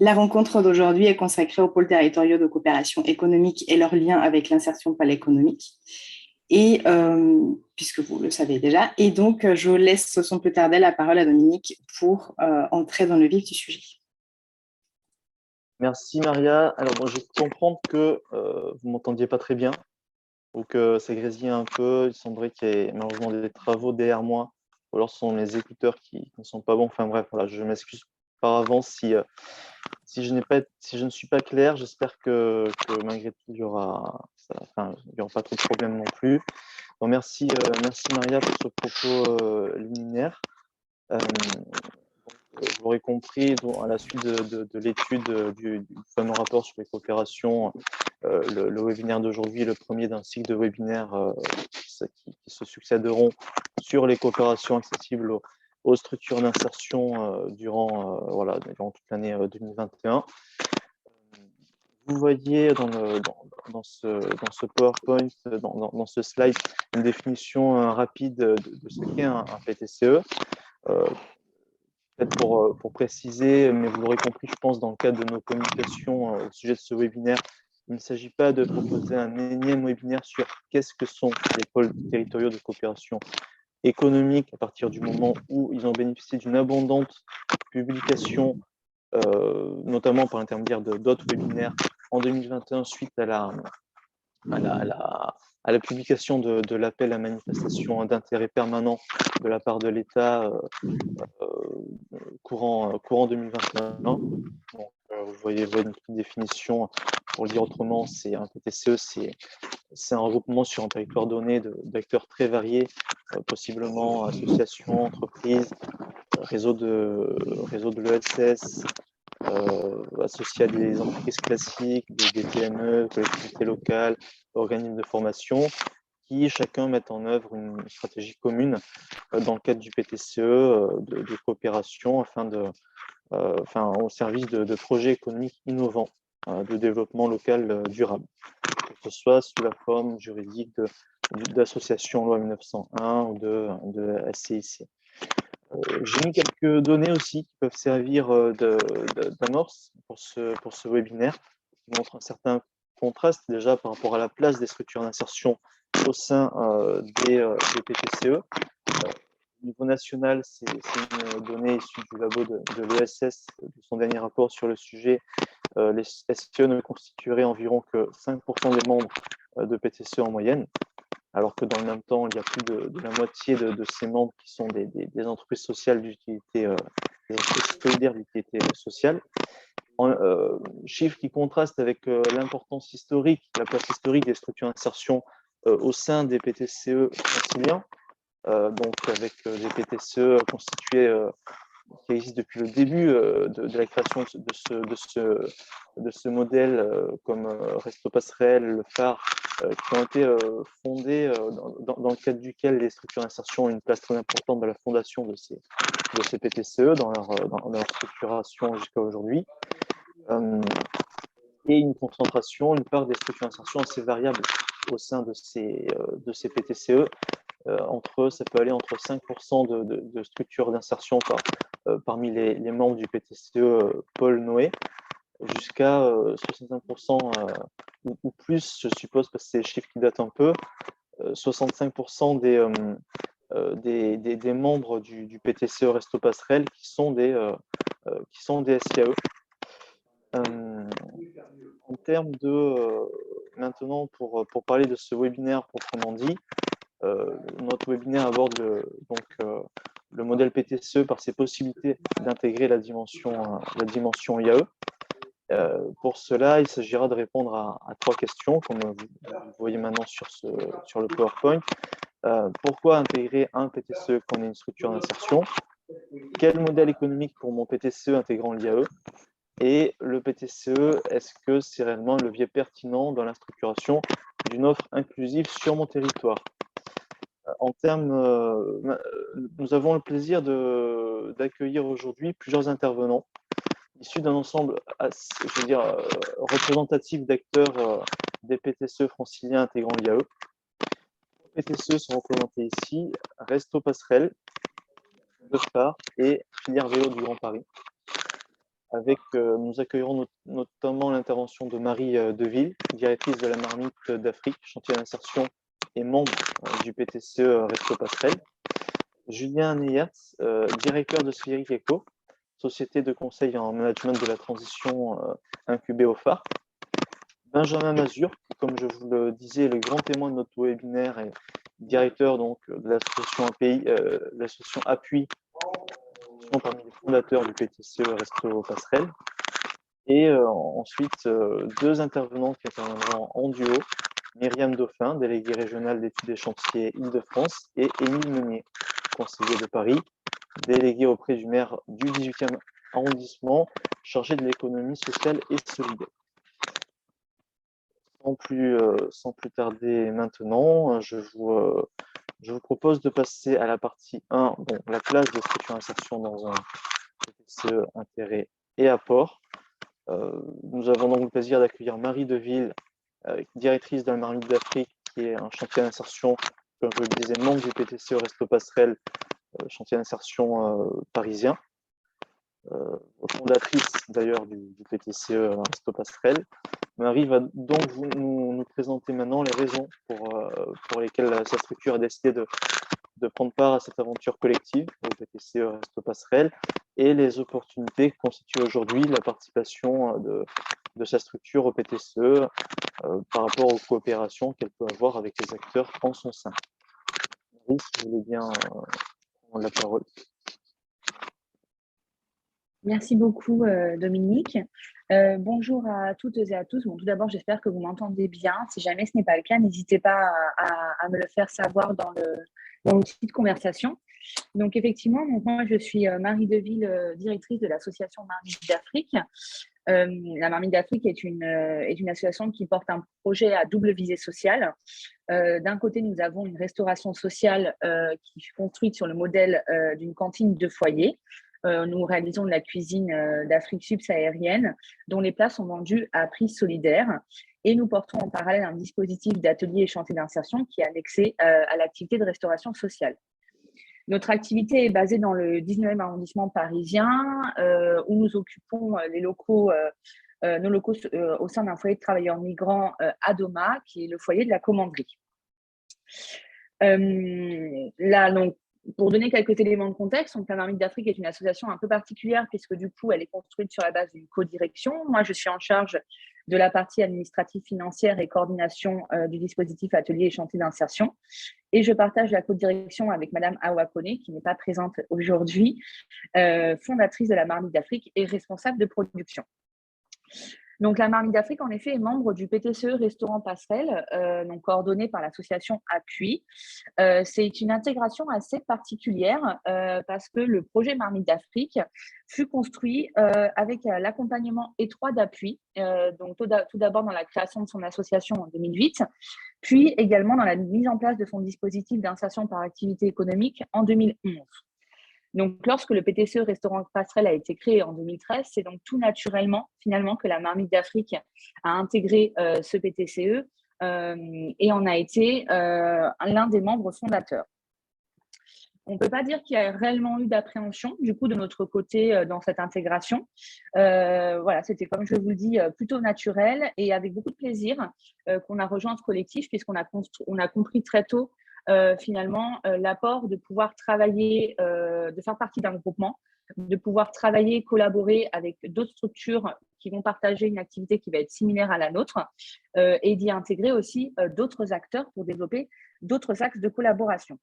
La rencontre d'aujourd'hui est consacrée aux pôles territoriaux de coopération économique et leur lien avec l'insertion par l'économique. Et puisque vous le savez déjà, et donc je laisse sans plus tarder la parole à Dominique pour entrer dans le vif du sujet. Merci Maria. Alors bon, je comprends que vous ne m'entendiez pas très bien ou que ça grésillait un peu. Il semblerait qu'il y ait malheureusement des travaux derrière moi ou alors ce sont mes écouteurs qui ne sont pas bons. Enfin bref, voilà, je m'excuse par avance si je ne suis pas clair. J'espère que malgré tout, il n'y aura pas trop de problèmes non plus. Donc, merci Maria pour ce propos liminaire. Vous l'aurez compris, à la suite de l'étude du fameux rapport sur les coopérations, le webinaire d'aujourd'hui est le premier d'un cycle de webinaires qui se succéderont sur les coopérations accessibles aux structures d'insertion durant toute l'année 2021. Vous voyez dans ce PowerPoint, dans ce slide, une définition rapide de ce qu'est un PTCE. Peut-être pour préciser, mais vous l'aurez compris, je pense, dans le cadre de nos communications au sujet de ce webinaire, il ne s'agit pas de proposer un énième webinaire sur qu'est-ce que sont les pôles territoriaux de coopération économique à partir du moment où ils ont bénéficié d'une abondante publication, notamment par l'intermédiaire d'autres webinaires en 2021 suite à la publication de l'appel à manifestation d'intérêt permanent de la part de l'État courant 2021. Donc, vous voyez une petite définition. Pour le dire autrement, c'est un PTCE, c'est un regroupement sur un territoire donné d'acteurs très variés, possiblement associations, entreprises, réseau de l'ESS, associés à des entreprises classiques, des PME, collectivités locales, organismes de formation, qui chacun mettent en œuvre une stratégie commune dans le cadre du PTCE de coopération au service de projets économiques innovants de développement local durable, que ce soit sous la forme juridique d'associations loi 1901 ou de SCIC. J'ai mis quelques données aussi qui peuvent servir d'amorce pour ce webinaire, qui montrent un certain contraste déjà par rapport à la place des structures d'insertion au sein des PTCE. Au niveau national, c'est une donnée issue du labo de l'ESS, de son dernier rapport sur le sujet. Les SCE ne constitueraient environ que 5% des membres de PTCE en moyenne, alors que dans le même temps, il y a plus de la moitié de ces membres qui sont des entreprises sociales d'utilité, des entreprises solidaires d'utilité sociale. Chiffre qui contraste avec l'importance historique, la place historique des structures d'insertion au sein des PTCE franciliens, donc avec des PTCE constitués qui existent depuis le début de la création de ce modèle, comme Resto Passerelle, le phare, qui ont été fondés dans le cadre duquel les structures d'insertion ont une place très importante dans la fondation de ces PTCE, dans leur structuration jusqu'à aujourd'hui. Et une concentration, une part des structures d'insertion assez variable au sein de ces PTCE. Ça peut aller entre 5% de structures d'insertion parmi les membres du PTCE Paul Noé, jusqu'à 65% ou plus, je suppose, parce que c'est les chiffres qui datent un peu, 65% des membres du PTCE Resto Passerelle qui sont des SIAE. En termes maintenant, pour parler de ce webinaire proprement dit, notre webinaire aborde le modèle PTCE par ses possibilités d'intégrer la dimension IAE. Pour cela, il s'agira de répondre à 3 questions, comme vous voyez maintenant sur le PowerPoint. Pourquoi intégrer un PTCE quand on est une structure d'insertion? Quel modèle économique pour mon PTCE intégrant l'IAE? Et le PTCE, est-ce que c'est réellement un levier pertinent dans la structuration d'une offre inclusive sur mon territoire? Nous avons le plaisir d'accueillir aujourd'hui plusieurs intervenants issus d'un ensemble, représentatif d'acteurs des PTCE franciliens intégrant l'IAE. Les PTCE sont représentés ici, Resto Passerelle, Le Phare et Filière Vélo du Grand Paris. Nous accueillerons notamment l'intervention de Marie Deville, directrice de la Marmite d'Afrique, chantier d'insertion et membre du PTCE Resto Passerelle. Julien Neyat, directeur de Sphérique Eco, société de conseil en management de la transition incubée au phare. Benjamin Mazur, qui, comme je vous le disais, est le grand témoin de notre webinaire et directeur donc, de l'association Appui, parmi les fondateurs du PTCE Resto Passerelle. Et ensuite, deux intervenants qui interviendront en duo, Myriam Dauphin, déléguée régionale d'études et chantiers Île-de-France, et Émile Meunier, conseiller de Paris, délégué auprès du maire du 18e arrondissement, chargé de l'économie sociale et solidaire. Sans plus tarder maintenant, je vous propose de passer à la partie 1, la place de structure insertion dans un PTCE intérêt et apport. Nous avons donc le plaisir d'accueillir Marie Deville, directrice de la Marmite d'Afrique, qui est un chantier d'insertion, comme je le disais, membre du PTCE Resto Passerelle, chantier d'insertion parisien, fondatrice d'ailleurs du PTCE Resto Passerelle. Marie va donc nous présenter maintenant les raisons pour lesquelles sa structure a décidé de prendre part à cette aventure collective au PTCE Resto Passerelle et les opportunités que constitue aujourd'hui la participation de sa structure au PTCE par rapport aux coopérations qu'elle peut avoir avec les acteurs en son sein. Marie, si vous voulez bien prendre la parole. Merci beaucoup, Dominique. Bonjour à toutes et à tous. Bon, tout d'abord, j'espère que vous m'entendez bien. Si jamais ce n'est pas le cas, n'hésitez pas à me le faire savoir dans l'outil de conversation. Donc, effectivement, moi, je suis Marie Deville, directrice de l'association Marmite d'Afrique. La Marmite d'Afrique est une association qui porte un projet à double visée sociale. D'un côté, nous avons une restauration sociale qui est construite sur le modèle d'une cantine de foyer. Nous réalisons de la cuisine d'Afrique subsaharienne dont les plats sont vendus à prix solidaire. Et nous portons en parallèle un dispositif d'atelier et chantier d'insertion qui est annexé à l'activité de restauration sociale. Notre activité est basée dans le 19e arrondissement parisien où nous occupons nos locaux au sein d'un foyer de travailleurs migrants à Doma, qui est le foyer de la commanderie. Là, donc, pour donner quelques éléments de contexte, la Marmite d'Afrique est une association un peu particulière puisque du coup, elle est construite sur la base d'une codirection. Moi, je suis en charge de la partie administrative, financière et coordination du dispositif atelier et chantier d'insertion. Et je partage la codirection avec Madame Awa Kone, qui n'est pas présente aujourd'hui, fondatrice de la Marmite d'Afrique et responsable de production. Donc, la Marmite d'Afrique, en effet, est membre du PTCE Restaurant Passerelle, donc coordonné par l'association Appui. C'est une intégration assez particulière parce que le projet Marmite d'Afrique fut construit avec l'accompagnement étroit d'Appui, donc tout d'abord dans la création de son association en 2008, puis également dans la mise en place de son dispositif d'insertion par activité économique en 2011. Donc, lorsque le PTCE Restaurant Passerelle a été créé en 2013, c'est donc tout naturellement, finalement, que la Marmite d'Afrique a intégré ce PTCE et en a été l'un des membres fondateurs. On ne peut pas dire qu'il y a réellement eu d'appréhension, du coup, de notre côté dans cette intégration. Voilà, c'était, comme je vous le dis, plutôt naturel et avec beaucoup de plaisir qu'on a rejoint ce collectif puisqu'on a compris très tôt finalement l'apport de pouvoir travailler, de faire partie d'un groupement, de pouvoir travailler, collaborer avec d'autres structures qui vont partager une activité qui va être similaire à la nôtre et d'y intégrer aussi d'autres acteurs pour développer d'autres axes de collaboration.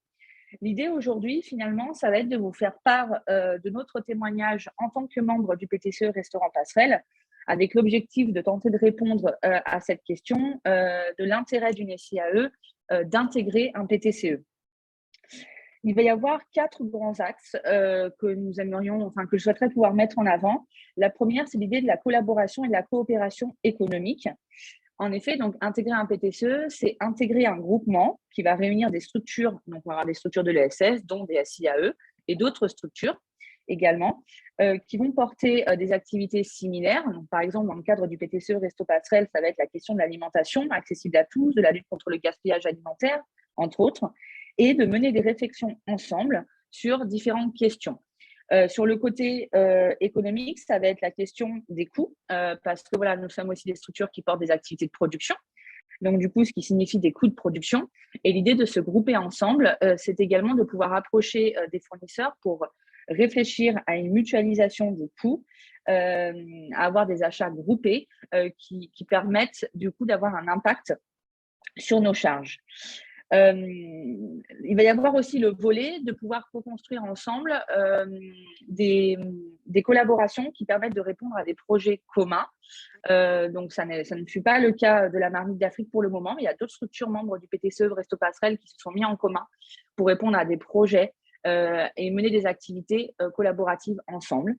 L'idée aujourd'hui, finalement, ça va être de vous faire part de notre témoignage en tant que membre du PTCE Restaurant Passerelle, avec l'objectif de tenter de répondre à cette question de l'intérêt d'une SIAE d'intégrer un PTCE. Il va y avoir 4 grands axes que je souhaiterais pouvoir mettre en avant. La première, c'est l'idée de la collaboration et de la coopération économique. En effet, donc intégrer un PTCE, c'est intégrer un groupement qui va réunir des structures, donc on va avoir des structures de l'ESS, dont des SIAE et d'autres structures également, qui vont porter des activités similaires. Donc, par exemple, dans le cadre du PTCE Resto Passerelle, ça va être la question de l'alimentation accessible à tous, de la lutte contre le gaspillage alimentaire, entre autres, et de mener des réflexions ensemble sur différentes questions. Sur le côté économique, ça va être la question des coûts, parce que voilà, nous sommes aussi des structures qui portent des activités de production. Donc, du coup, ce qui signifie des coûts de production. Et l'idée de se grouper ensemble, c'est également de pouvoir approcher des fournisseurs pour réfléchir à une mutualisation des coûts, à avoir des achats groupés qui permettent du coup d'avoir un impact sur nos charges. Il va y avoir aussi le volet de pouvoir co-construire ensemble des collaborations qui permettent de répondre à des projets communs. Donc, ça ne fut pas le cas de la Marmite d'Afrique pour le moment, mais il y a d'autres structures membres du PTCE Resto Passerelle qui se sont mis en commun pour répondre à des projets et mener des activités collaboratives ensemble.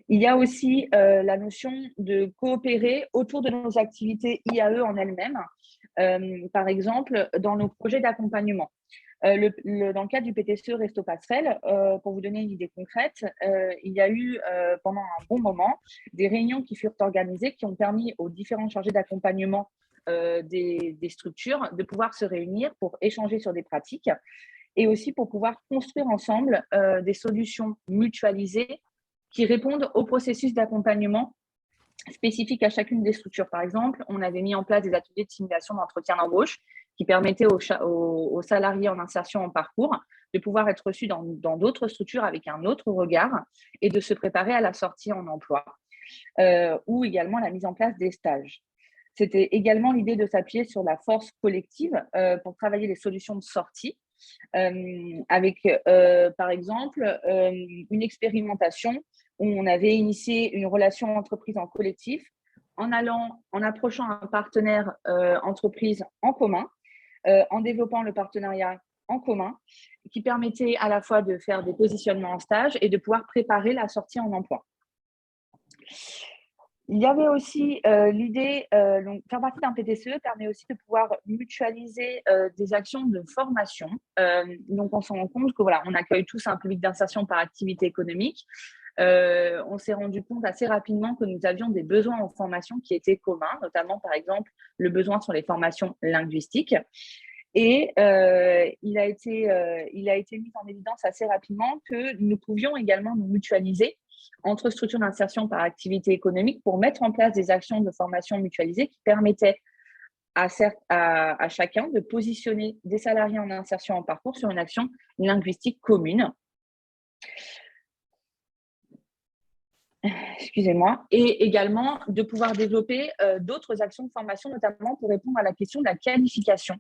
Il y a aussi la notion de coopérer autour de nos activités IAE en elles-mêmes, par exemple dans nos projets d'accompagnement. Dans le cadre du PTCE Resto Passerelle, pour vous donner une idée concrète, il y a eu pendant un bon moment des réunions qui furent organisées qui ont permis aux différents chargés d'accompagnement des structures de pouvoir se réunir pour échanger sur des pratiques et aussi pour pouvoir construire ensemble des solutions mutualisées qui répondent au processus d'accompagnement spécifique à chacune des structures. Par exemple, on avait mis en place des ateliers de simulation d'entretien d'embauche qui permettaient aux salariés en insertion en parcours de pouvoir être reçus dans d'autres structures avec un autre regard et de se préparer à la sortie en emploi, ou également la mise en place des stages. C'était également l'idée de s'appuyer sur la force collective pour travailler les solutions de sortie, avec, par exemple, une expérimentation où on avait initié une relation entreprise en collectif en approchant un partenaire entreprise en commun, en développant le partenariat en commun, qui permettait à la fois de faire des positionnements en stage et de pouvoir préparer la sortie en emploi. Il y avait aussi l'idée, donc faire partie d'un PTCE permet aussi de pouvoir mutualiser des actions de formation. Donc, on se rend compte que voilà, on accueille tous un public d'insertion par activité économique. On s'est rendu compte assez rapidement que nous avions des besoins en formation qui étaient communs, notamment par exemple le besoin sur les formations linguistiques. Et il a été mis en évidence assez rapidement que nous pouvions également nous mutualiser entre structures d'insertion par activité économique pour mettre en place des actions de formation mutualisées qui permettaient à chacun de positionner des salariés en insertion en parcours sur une action linguistique commune. Excusez-moi, et également de pouvoir développer d'autres actions de formation, notamment pour répondre à la question de la qualification.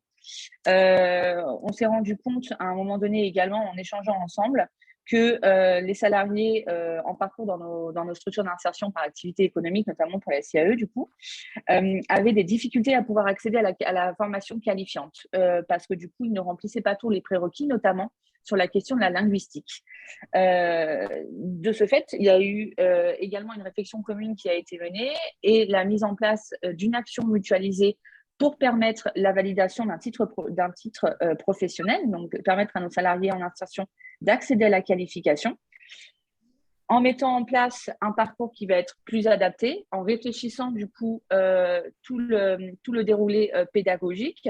On s'est rendu compte à un moment donné également en échangeant ensemble que les salariés en parcours dans nos structures d'insertion par activité économique, notamment pour la SIAE du coup, avaient des difficultés à pouvoir accéder à la formation qualifiante parce que du coup, ils ne remplissaient pas tous les prérequis, notamment sur la question de la linguistique. De ce fait, il y a eu également une réflexion commune qui a été menée et la mise en place d'une action mutualisée pour permettre la validation d'un titre professionnel, donc permettre à nos salariés en insertion d'accéder à la qualification, en mettant en place un parcours qui va être plus adapté, en réfléchissant du coup tout le déroulé pédagogique,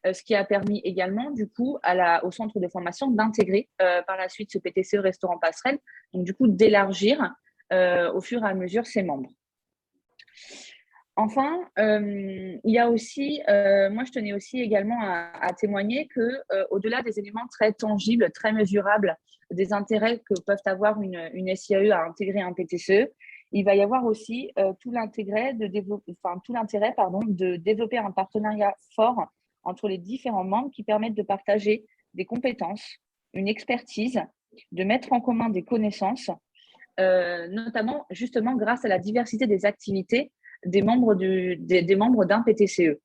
ce qui a permis également du coup au centre de formation d'intégrer par la suite ce PTCE Restaurant Passerelle, donc du coup d'élargir au fur et à mesure ses membres. Enfin, il y a aussi, moi je tenais aussi également à témoigner que au-delà des éléments très tangibles, très mesurables, des intérêts que peuvent avoir une SIAE à intégrer un PTCE, il va y avoir aussi tout l'intérêt de développer un partenariat fort entre les différents membres qui permettent de partager des compétences, une expertise, de mettre en commun des connaissances, notamment justement grâce à la diversité des activités des membres d'un PTCE.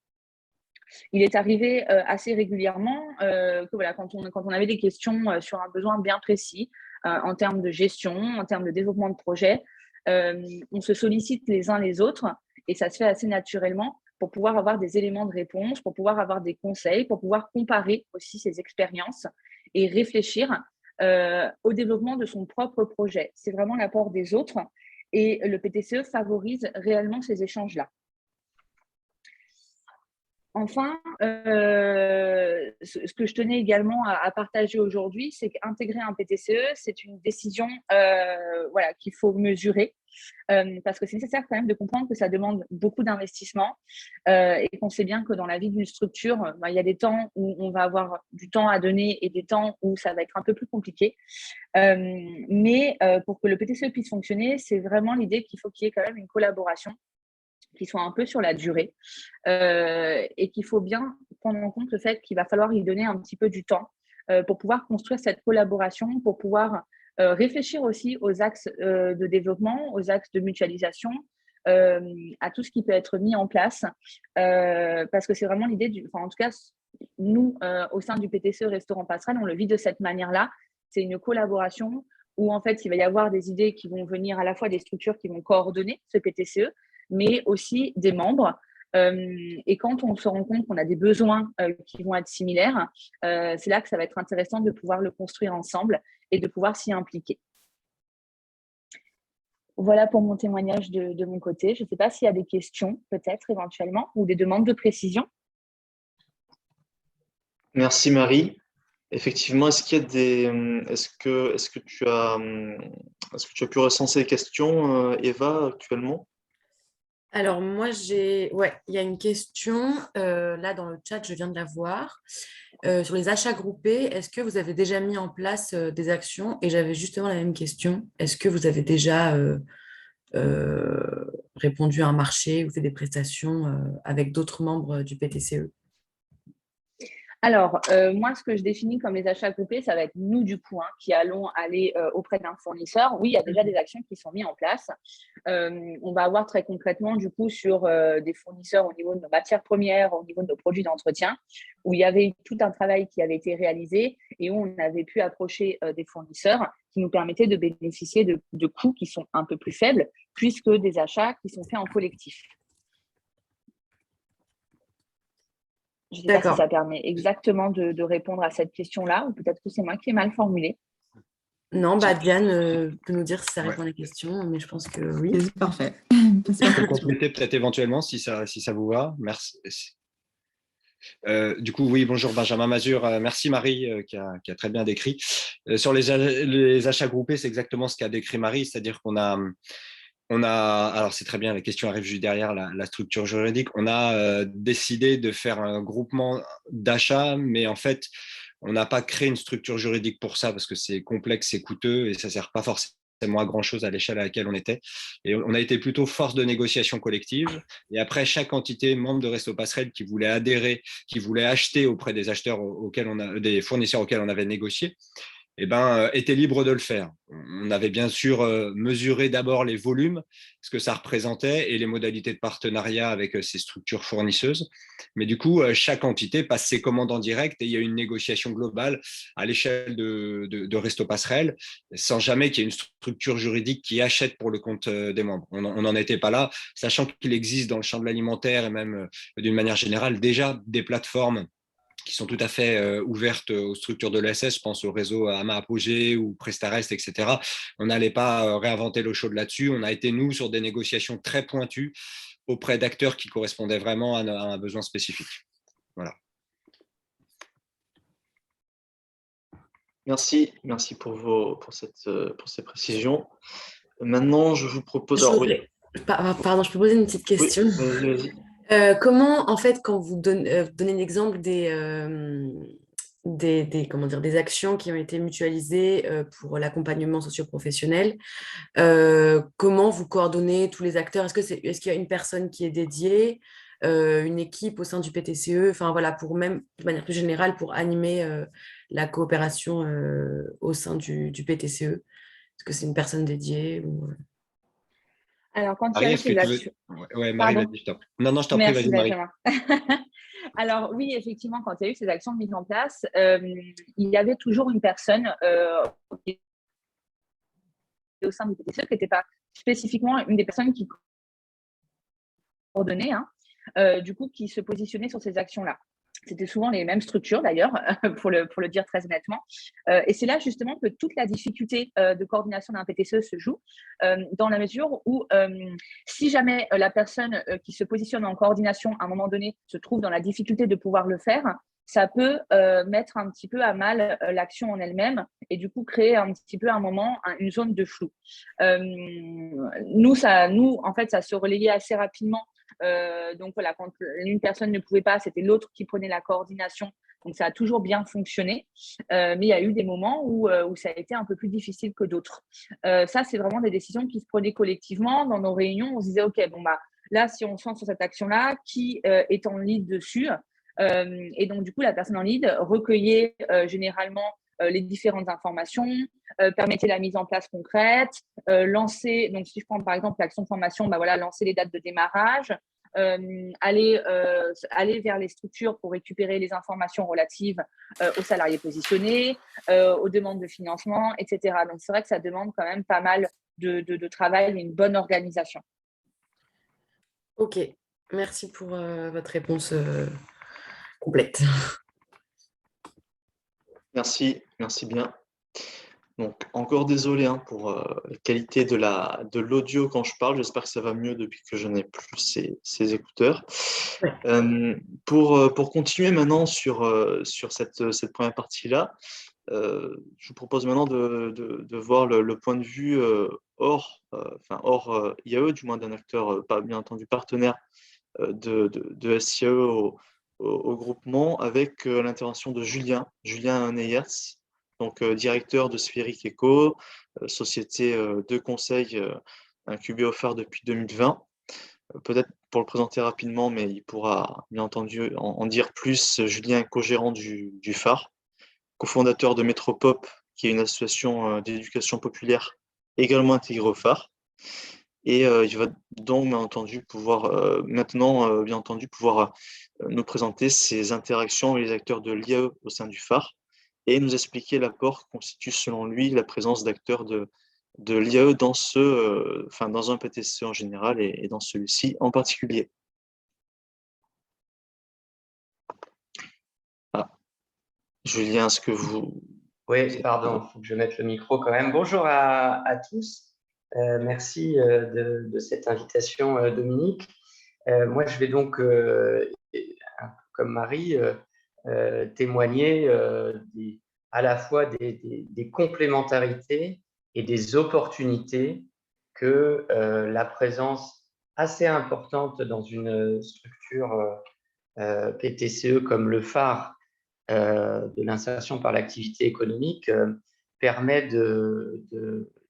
Il est arrivé assez régulièrement que voilà, quand on avait des questions sur un besoin bien précis en termes de gestion, en termes de développement de projet, on se sollicite les uns les autres et ça se fait assez naturellement pour pouvoir avoir des éléments de réponse, pour pouvoir avoir des conseils, pour pouvoir comparer aussi ses expériences et réfléchir au développement de son propre projet. C'est vraiment l'apport des autres et le PTCE favorise réellement ces échanges-là. Enfin, ce que je tenais également à partager aujourd'hui, c'est qu'intégrer un PTCE, c'est une décision voilà, qu'il faut mesurer parce que c'est nécessaire quand même de comprendre que ça demande beaucoup d'investissement et qu'on sait bien que dans la vie d'une structure, il y a des temps où on va avoir du temps à donner et des temps où ça va être un peu plus compliqué. Mais pour que le PTCE puisse fonctionner, c'est vraiment l'idée qu'il faut qu'il y ait quand même une collaboration qui soit un peu sur la durée et qu'il faut bien prendre en compte le fait qu'il va falloir y donner un petit peu du temps pour pouvoir construire cette collaboration, pour pouvoir réfléchir aussi aux axes de développement, aux axes de mutualisation, à tout ce qui peut être mis en place parce que c'est vraiment l'idée enfin, en tout cas, nous, au sein du PTCE Restaurant Passerelle, on le vit de cette manière-là. C'est une collaboration où en fait, il va y avoir des idées qui vont venir à la fois des structures qui vont coordonner ce PTCE, mais aussi des membres. Et quand on se rend compte qu'on a des besoins qui vont être similaires, c'est là que ça va être intéressant de pouvoir le construire ensemble et de pouvoir s'y impliquer. Voilà pour mon témoignage de mon côté. Je ne sais pas s'il y a des questions, peut-être éventuellement, ou des demandes de précision. Merci Marie. Effectivement, est-ce que tu as pu recenser les questions, Eva, actuellement? Alors moi, il y a une question, là dans le chat, je viens de la voir, sur les achats groupés. Est-ce que vous avez déjà mis en place des actions? Et j'avais justement la même question. Est-ce que vous avez déjà répondu à un marché ou fait des prestations avec d'autres membres du PTCE? Alors, moi, ce que je définis comme les achats groupés, ça va être nous, du coup, qui allons aller auprès d'un fournisseur. Oui, il y a déjà des actions qui sont mises en place. On va avoir très concrètement, du coup, sur des fournisseurs au niveau de nos matières premières, au niveau de nos produits d'entretien, où il y avait tout un travail qui avait été réalisé et où on avait pu approcher des fournisseurs qui nous permettaient de bénéficier de coûts qui sont un peu plus faibles, puisque des achats qui sont faits en collectif. Je ne sais pas si ça permet exactement de répondre à cette question-là, ou peut-être que c'est moi qui ai mal formulé. Non, Diane peut nous dire si ça répond à la question, mais je pense que oui. C'est parfait. Je peux compléter peut-être éventuellement si ça vous va. Merci. Du coup, oui, bonjour Benjamin Mazur. Merci Marie qui a très bien décrit. Sur les achats groupés, c'est exactement ce qu'a décrit Marie, c'est-à-dire alors c'est très bien, la question arrive juste derrière la structure juridique. On a décidé de faire un groupement d'achats, mais en fait, on n'a pas créé une structure juridique pour ça parce que c'est complexe, c'est coûteux et ça ne sert pas forcément à grand-chose à l'échelle à laquelle on était. Et on a été plutôt force de négociation collective. Et après, chaque entité membre de Resto Passerelle qui voulait adhérer, qui voulait acheter auprès des acheteurs des fournisseurs auxquels on avait négocié, était libre de le faire. On avait bien sûr mesuré d'abord les volumes, ce que ça représentait et les modalités de partenariat avec ces structures fournisseuses. Mais du coup, chaque entité passe ses commandes en direct et il y a une négociation globale à l'échelle de Resto Passerelle, sans jamais qu'il y ait une structure juridique qui achète pour le compte des membres. On n'en était pas là, sachant qu'il existe dans le champ de l'alimentaire et même d'une manière générale déjà des plateformes qui sont tout à fait ouvertes aux structures de l'ESS, je pense au réseau AMA Apogée ou Prestarest, etc. On n'allait pas réinventer l'eau chaude là-dessus. On a été, nous, sur des négociations très pointues auprès d'acteurs qui correspondaient vraiment à un besoin spécifique. Voilà. Merci pour ces précisions. Maintenant, je vous propose… Pardon, je peux poser une petite question? Oui, vas-y. Comment, en fait, quand vous donnez l'exemple des actions qui ont été mutualisées pour l'accompagnement socio-professionnel, comment vous coordonnez tous les acteurs? Est-ce qu'il y a une personne qui est dédiée, une équipe au sein du PTCE, enfin voilà, pour même de manière plus générale, pour animer la coopération au sein du PTCE? Est-ce que c'est une personne dédiée ou… Alors, quand il y a eu ces actions… Oui, Marie, vas-y, je t'en prie. Non, je t'en prie, vas-y, Marie. Alors, oui, effectivement, quand il y a eu ces actions mises en place, il y avait toujours une personne au sein du PTCE qui n'était pas spécifiquement une des personnes qui coordonnait, du coup, qui se positionnait sur ces actions-là. C'était souvent les mêmes structures d'ailleurs, pour le dire très honnêtement. Et c'est là justement que toute la difficulté de coordination d'un PTCE se joue, dans la mesure où si jamais la personne qui se positionne en coordination à un moment donné se trouve dans la difficulté de pouvoir le faire, ça peut mettre un petit peu à mal l'action en elle-même et du coup créer un petit peu à un moment une zone de flou. Nous, en fait, ça se relayait assez rapidement. Donc voilà, quand une personne ne pouvait pas, c'était l'autre qui prenait la coordination. Donc ça a toujours bien fonctionné, mais il y a eu des moments où ça a été un peu plus difficile que d'autres. Ça, c'est vraiment des décisions qui se prenaient collectivement. Dans nos réunions, on se disait, OK, bon, bah, là, si on se lance sur cette action-là, qui est en lead dessus? Et donc, du coup, la personne en lead recueillait généralement les différentes informations, permettait la mise en place concrète, lancer, donc si je prends par exemple l'action de formation, bah voilà, lancer les dates de démarrage, aller vers les structures pour récupérer les informations relatives aux salariés positionnés, aux demandes de financement, etc. Donc, c'est vrai que ça demande quand même pas mal de travail et une bonne organisation. Ok, merci pour votre réponse complète. Merci bien. Donc, encore désolé pour la qualité de l'audio quand je parle. J'espère que ça va mieux depuis que je n'ai plus ces écouteurs. Ouais. Pour continuer maintenant sur cette première partie-là, je vous propose maintenant de voir le point de vue hors IAE, du moins d'un acteur, pas bien entendu partenaire de SIAE au groupement, avec l'intervention de Julien Neyers, donc directeur de Sphérique Eco, société de conseil incubée au phare depuis 2020. Peut-être pour le présenter rapidement, mais il pourra bien entendu en dire plus. Julien est co-gérant du phare, cofondateur de Métropop, qui est une association d'éducation populaire également intégrée au phare. Et il va donc bien entendu pouvoir nous présenter ses interactions avec les acteurs de l'IAE au sein du phare et nous expliquer l'apport que constitue selon lui la présence d'acteurs de l'IAE dans un PTCE en général et dans celui-ci en particulier. Ah. Julien, est-ce que vous... Oui, pardon, il faut que je mette le micro quand même. Bonjour à tous. Merci de cette invitation, Dominique. Moi, je vais donc, comme Marie, témoigner à la fois des complémentarités et des opportunités que la présence assez importante dans une structure PTCE comme le phare de l'insertion par l'activité économique permet de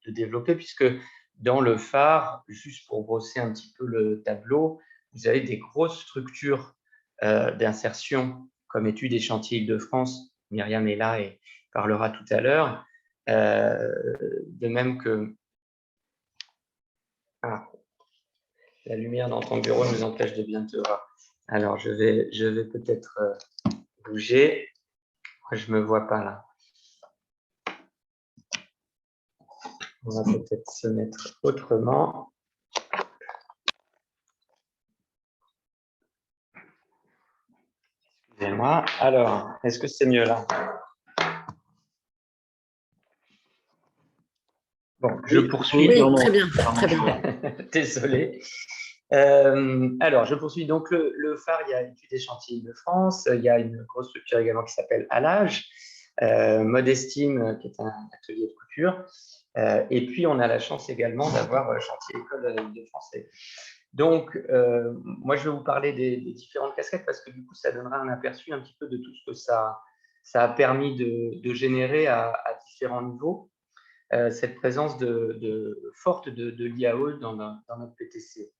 développer, puisque dans le phare, juste pour brosser un petit peu le tableau, vous avez des grosses structures d'insertion comme Études et Chantiers Île-de-France. Myriam est là et parlera tout à l'heure. De même que la lumière dans ton bureau nous empêche de bien te voir. Alors, je vais peut-être bouger. Moi, je ne me vois pas là. On va peut-être se mettre autrement. Excusez-moi. Alors, est-ce que c'est mieux là? Bon, je poursuis. Oui, très bien, très bien. Désolé. Alors, je poursuis. Donc, le phare, il y a Études et Chantiers Île-de-France. Il y a une grosse structure également qui s'appelle Alage, Modestime, qui est un atelier de couture. Et puis, on a la chance également d'avoir Chantier École Île-de-France. Donc, moi, je vais vous parler des différentes casquettes parce que du coup, ça donnera un aperçu un petit peu de tout ce que ça a permis de générer à différents niveaux. Cette présence forte de l'IAE dans notre PTC.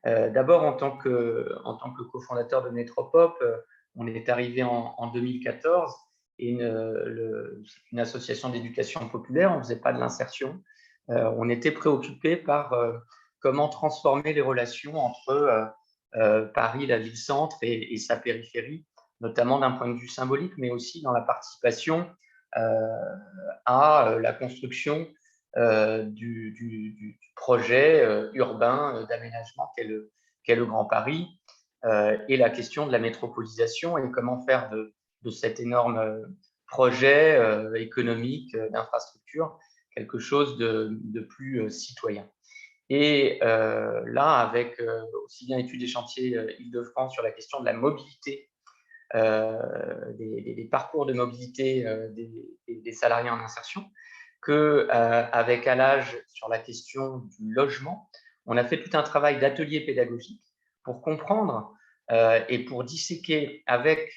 D'abord, en tant que cofondateur de Métropop, on est arrivé en 2014 et une association d'éducation populaire, on ne faisait pas de l'insertion. On était préoccupé par comment transformer les relations entre Paris, la ville-centre, et sa périphérie, notamment d'un point de vue symbolique, mais aussi dans la participation à la construction du projet urbain d'aménagement qu'est le Grand Paris, et la question de la métropolisation et comment faire de cet énorme projet économique d'infrastructure quelque chose de plus citoyen. Et là, avec aussi bien Études et Chantiers Île-de-France sur la question de la mobilité, des parcours de mobilité des salariés en insertion, qu'avec Alage sur la question du logement, on a fait tout un travail d'atelier pédagogique pour comprendre et pour disséquer avec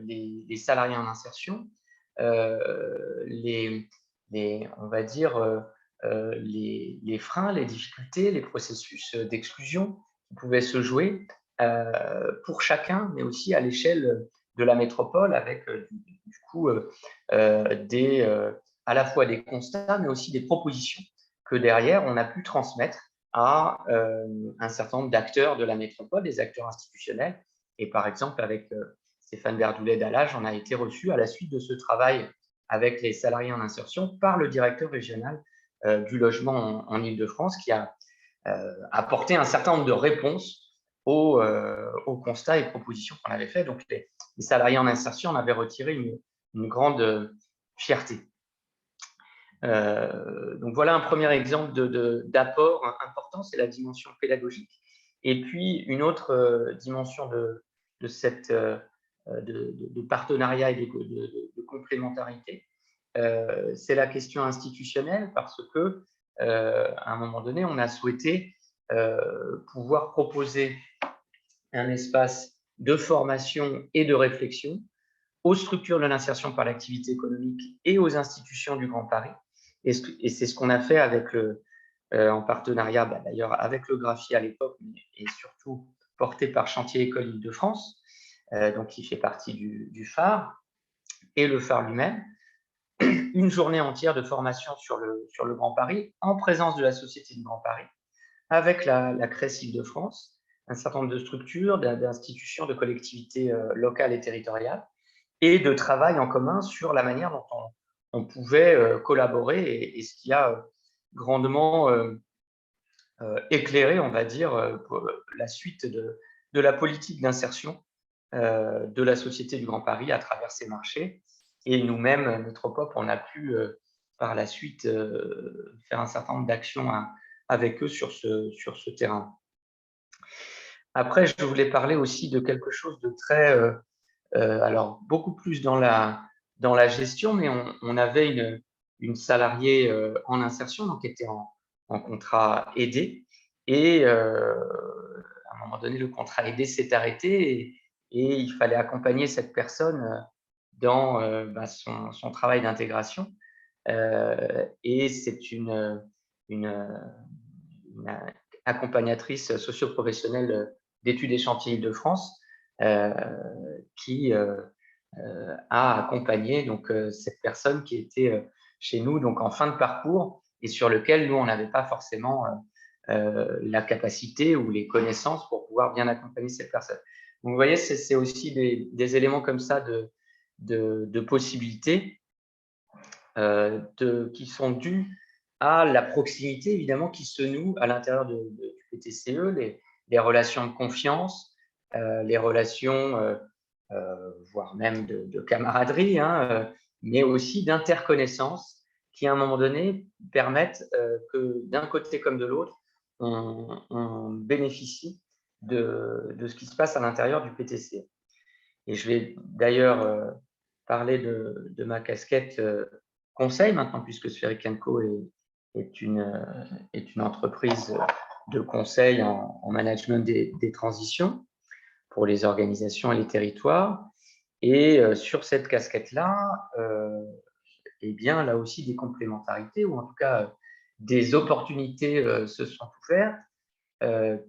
les salariés en insertion on va dire, les freins, les difficultés, les processus d'exclusion qui pouvaient se jouer pour chacun, mais aussi à l'échelle de la métropole, avec du coup à la fois des constats, mais aussi des propositions que derrière, on a pu transmettre à un certain nombre d'acteurs de la métropole, des acteurs institutionnels. Et par exemple, avec Stéphane Berdoulet d'Alage, on a été reçu à la suite de ce travail avec les salariés en insertion par le directeur régional du logement en Île-de-France, qui a apporté un certain nombre de réponses aux constats et propositions qu'on avait fait. Donc, les salariés en insertion en avaient retiré une grande fierté. Donc, voilà un premier exemple d'apport important, c'est la dimension pédagogique. Et puis, une autre dimension de partenariat et de complémentarité, c'est la question institutionnelle, parce que à un moment donné, on a souhaité pouvoir proposer un espace de formation et de réflexion aux structures de l'insertion par l'activité économique et aux institutions du Grand Paris. Et c'est ce qu'on a fait avec en partenariat d'ailleurs avec le Graphi à l'époque, et surtout porté par Chantier École Île-de-France, donc qui fait partie du phare, et le phare lui-même. Une journée entière de formation sur le Grand Paris, en présence de la Société du Grand Paris, avec la CRES Île-de-France, un certain nombre de structures, d'institutions, de collectivités locales et territoriales, et de travail en commun sur la manière dont on pouvait collaborer, et ce qui a grandement éclairé, on va dire, la suite de la politique d'insertion de la Société du Grand Paris à travers ces marchés. Et nous-mêmes, Métropop, on a pu par la suite faire un certain nombre d'actions avec eux sur ce terrain. Après, je voulais parler aussi de quelque chose de très, alors beaucoup plus dans la gestion, mais on avait une salariée en insertion, donc qui était en contrat aidé, et à un moment donné, le contrat aidé s'est arrêté, et il fallait accompagner cette personne dans son travail d'intégration. Et c'est une accompagnatrice socio-professionnelle d'études et chantiers Île-de-France qui a accompagné donc, cette personne qui était chez nous donc, en fin de parcours, et sur lequel nous, on n'avait pas forcément la capacité ou les connaissances pour pouvoir bien accompagner cette personne. Donc, vous voyez, c'est aussi des éléments comme ça de possibilités qui sont dus à la proximité, évidemment, qui se noue à l'intérieur du PTCE, les relations de confiance, les relations, voire même de camaraderie, hein, mais aussi d'interconnaissance, qui, à un moment donné, permettent que d'un côté comme de l'autre, on bénéficie de ce qui se passe à l'intérieur du PTCE. Et je vais d'ailleurs parler de ma casquette conseil maintenant, puisque Spheric & Co est une entreprise de conseil en management des transitions pour les organisations et les territoires. Et sur cette casquette-là, eh bien, là aussi, des complémentarités, ou en tout cas des opportunités se sont offertes,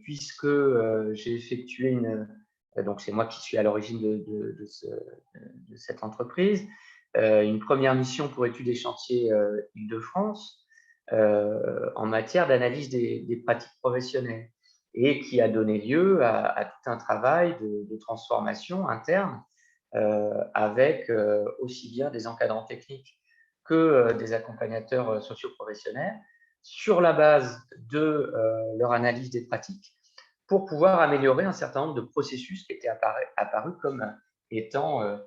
puisque j'ai effectué donc c'est moi qui suis à l'origine de cette entreprise, une première mission pour Études et Chantiers Île-de-France en matière d'analyse des pratiques professionnelles, et qui a donné lieu à tout un travail de transformation interne avec aussi bien des encadrants techniques que des accompagnateurs socioprofessionnels, sur la base de leur analyse des pratiques, pour pouvoir améliorer un certain nombre de processus qui étaient apparus comme étant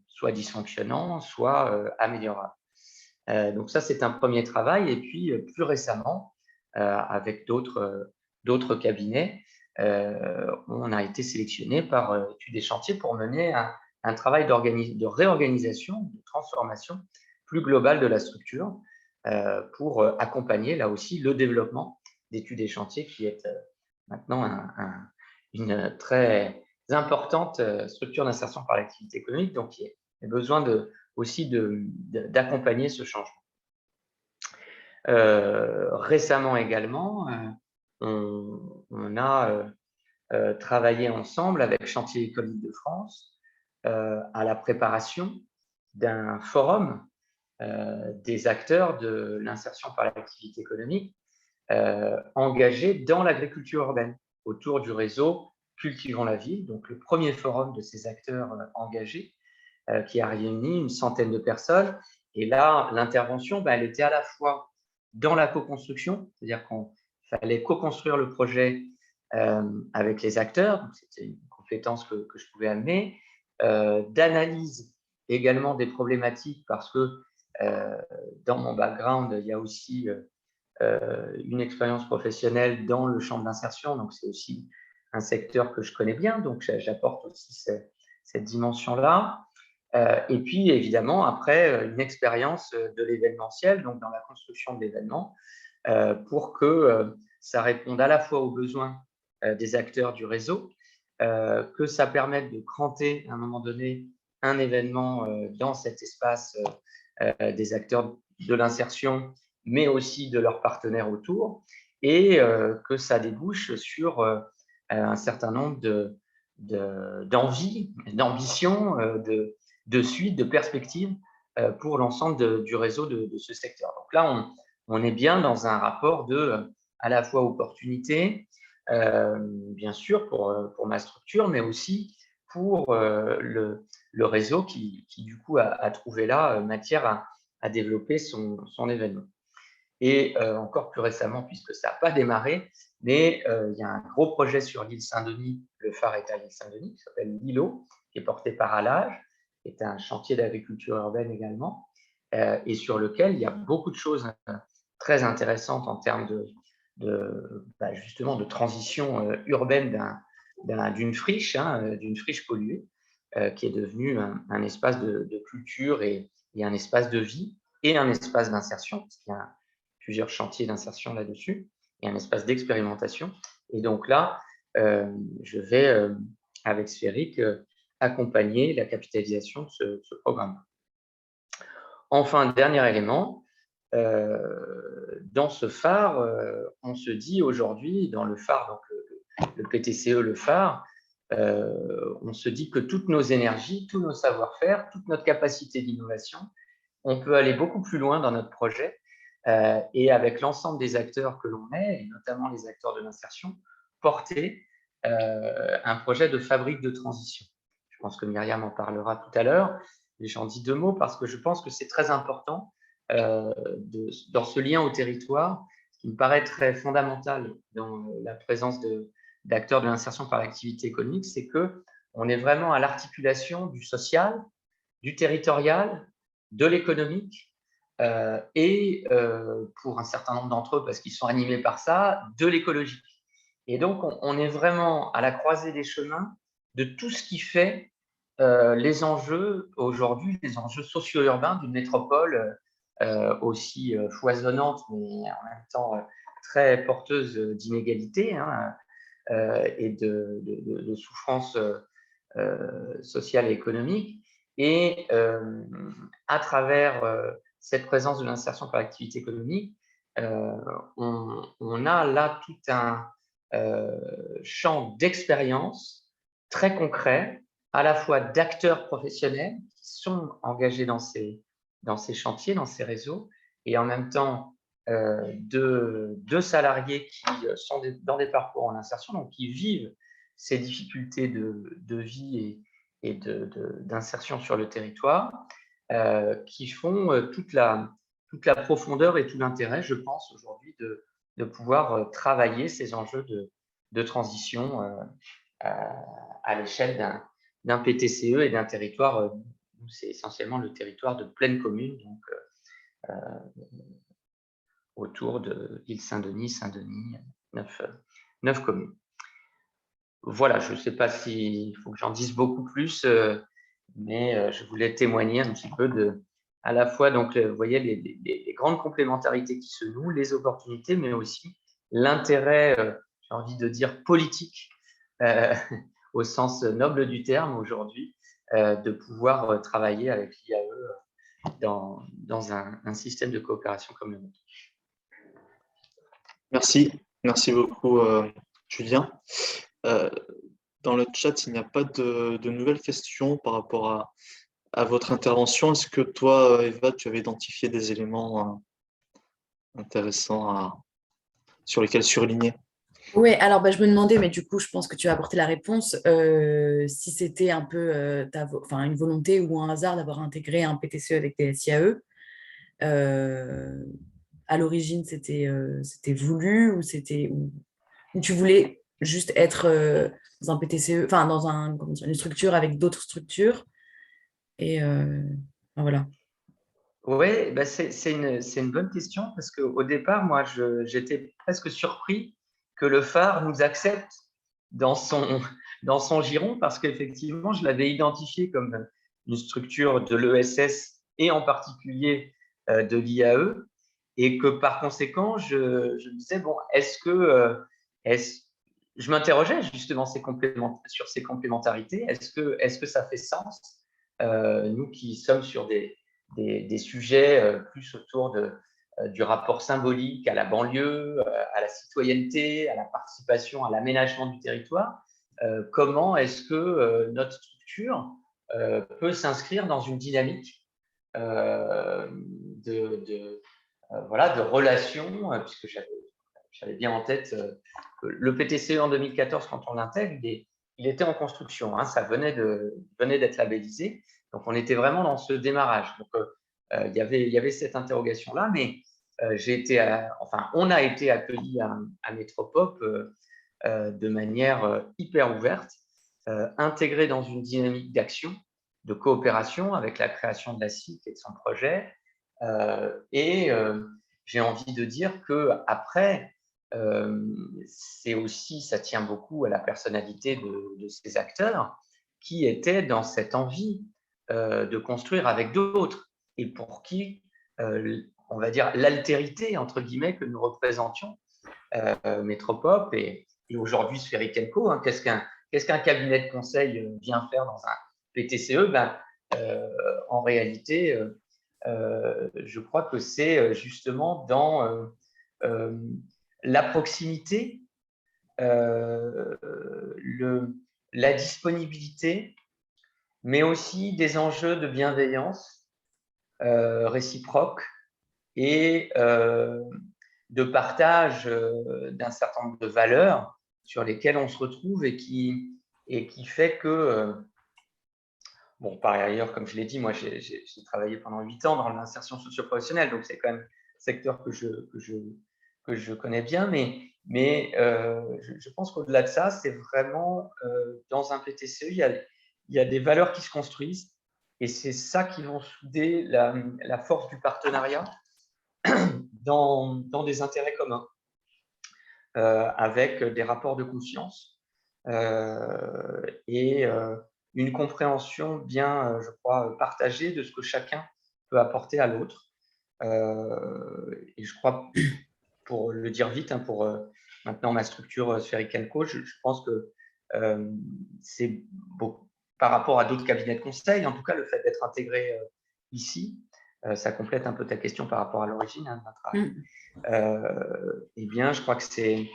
soit dysfonctionnants, soit améliorables. Donc ça, c'est un premier travail. Et puis, plus récemment, avec d'autres cabinets, on a été sélectionné par Études et Chantiers pour mener un travail de réorganisation, de transformation plus globale de la structure pour accompagner là aussi le développement d'Études et Chantiers qui est maintenant une très importante structure d'insertion par l'activité économique, donc il y a besoin aussi d'accompagner ce changement. Récemment également, on a travaillé ensemble avec Chantiers économiques de France à la préparation d'un forum des acteurs de l'insertion par l'activité économique engagés dans l'agriculture urbaine autour du réseau Cultivons la ville, donc le premier forum de ces acteurs engagés qui a réuni une centaine de personnes. Et là, l'intervention, elle était à la fois dans la co-construction, c'est-à-dire qu'il fallait co-construire le projet avec les acteurs, donc c'était une compétence que je pouvais amener, d'analyse également des problématiques parce que dans mon background, il y a aussi une expérience professionnelle dans le champ de l'insertion, donc c'est aussi un secteur que je connais bien, donc j'apporte aussi cette dimension-là. Et puis, évidemment, après, une expérience de l'événementiel, donc dans la construction de l'événement, pour que ça réponde à la fois aux besoins des acteurs du réseau, que ça permette de cranter à un moment donné un événement dans cet espace des acteurs de l'insertion, mais aussi de leurs partenaires autour, et que ça débouche sur un certain nombre d'envies, d'ambitions, de suite, de perspectives pour l'ensemble du réseau de ce secteur. Donc là, on est bien dans un rapport à la fois opportunité, bien sûr pour ma structure, mais aussi pour le réseau qui du coup a trouvé là matière à développer son événement. Et encore plus récemment, puisque ça n'a pas démarré, mais il y a un gros projet sur l'île Saint-Denis, le phare est à l'île Saint-Denis, qui s'appelle l'îlot, qui est porté par Alage, qui est un chantier d'agriculture urbaine également, et sur lequel il y a beaucoup de choses très intéressantes en termes justement de transition urbaine d'une friche polluée, qui est devenue un espace de culture et un espace de vie et un espace d'insertion, parce qu'il y a plusieurs chantiers d'insertion là-dessus, et un espace d'expérimentation. Et donc là, je vais, avec Sphérique, accompagner la capitalisation de ce programme. Enfin, dernier élément, dans ce phare, on se dit aujourd'hui, dans le phare, donc le PTCE, le phare, on se dit que toutes nos énergies, tous nos savoir-faire, toute notre capacité d'innovation, on peut aller beaucoup plus loin dans notre projet et avec l'ensemble des acteurs que l'on est, et notamment les acteurs de l'insertion, porter un projet de fabrique de transition. Je pense que Myriam en parlera tout à l'heure, et j'en dis deux mots parce que je pense que c'est très important dans ce lien au territoire, ce qui me paraît très fondamental dans la présence d'acteurs de l'insertion par l'activité économique, c'est qu'on est vraiment à l'articulation du social, du territorial, de l'économique et pour un certain nombre d'entre eux, parce qu'ils sont animés par ça, de l'écologique. Et donc, on est vraiment à la croisée des chemins de tout ce qui fait les enjeux aujourd'hui, les enjeux socio-urbains d'une métropole aussi foisonnante, mais en même temps très porteuse d'inégalités et de souffrances sociales et économiques. Et à travers cette présence de l'insertion par l'activité économique, on a là tout un champ d'expérience très concret, à la fois d'acteurs professionnels qui sont engagés dans ces chantiers, dans ces réseaux, et en même temps de salariés qui sont dans des parcours en insertion, donc qui vivent ces difficultés de vie et d'insertion sur le territoire, qui font toute la profondeur et tout l'intérêt, je pense, aujourd'hui, de pouvoir travailler ces enjeux de transition à l'échelle d'un PTCE et d'un territoire. C'est essentiellement le territoire de pleine commune, donc autour de l'île Saint-Denis, 9 communes. Voilà, je ne sais pas s'il faut que j'en dise beaucoup plus, mais je voulais témoigner un petit peu à la fois, donc, vous voyez, les grandes complémentarités qui se nouent, les opportunités, mais aussi l'intérêt, j'ai envie de dire, politique, au sens noble du terme aujourd'hui, de pouvoir travailler avec l'IAE dans un système de coopération comme le nôtre. Merci beaucoup, Julien. Dans le chat, il n'y a pas de nouvelles questions par rapport à votre intervention. Est-ce que toi, Eva, tu avais identifié des éléments intéressants sur lesquels surligner? Oui, alors je me demandais, mais du coup, je pense que tu as apporté la réponse, si c'était un peu une volonté ou un hasard d'avoir intégré un PTCE avec des SIAE. À l'origine, c'était voulu ou ou tu voulais juste être dans un PTCE, enfin dans une structure avec d'autres structures. Et voilà. Oui, bah c'est une bonne question parce qu'au départ, moi, j'étais presque surpris que le phare nous accepte dans son giron parce qu'effectivement, je l'avais identifié comme une structure de l'ESS et en particulier de l'IAE et que par conséquent, je me disais, bon, je m'interrogeais justement sur ces complémentarités, est-ce que ça fait sens, nous qui sommes sur des sujets plus autour du rapport symbolique à la banlieue, à la citoyenneté, à la participation, à l'aménagement du territoire. Comment est-ce que notre structure peut s'inscrire dans une dynamique de relations, puisque j'avais bien en tête que le PTCE en 2014, quand on l'intègre, il était en construction, hein, ça venait d'être labellisé. Donc, on était vraiment dans ce démarrage. Donc, il y avait cette interrogation-là, mais on a été accueillis à Métropop de manière hyper ouverte, intégré dans une dynamique d'action, de coopération avec la création de la SIC et de son projet. J'ai envie de dire qu'après, ça tient beaucoup à la personnalité de ces acteurs qui étaient dans cette envie de construire avec d'autres et pour qui, on va dire, l'altérité, entre guillemets, que nous représentions, Métropop et aujourd'hui Spheric & Co. Qu'est-ce qu'un cabinet de conseil vient faire dans un PTCE? En réalité, je crois que c'est justement dans la proximité, la disponibilité, mais aussi des enjeux de bienveillance réciproque et de partage d'un certain nombre de valeurs sur lesquelles on se retrouve et qui fait que, par ailleurs, comme je l'ai dit, moi j'ai travaillé pendant 8 ans dans l'insertion socio-professionnelle, donc c'est quand même un secteur que je connais bien, mais je pense qu'au-delà de ça, c'est vraiment dans un PTCE, il y a des valeurs qui se construisent et c'est ça qui vont souder la force du partenariat dans des intérêts communs, avec des rapports de confiance et une compréhension bien, je crois, partagée de ce que chacun peut apporter à l'autre. Et je crois, pour le dire vite, pour maintenant ma structure Spheric & Co, je pense que c'est par rapport à d'autres cabinets de conseil, en tout cas, le fait d'être intégré ici, ça complète un peu ta question par rapport à l'origine de notre travail. Eh bien, je crois que c'est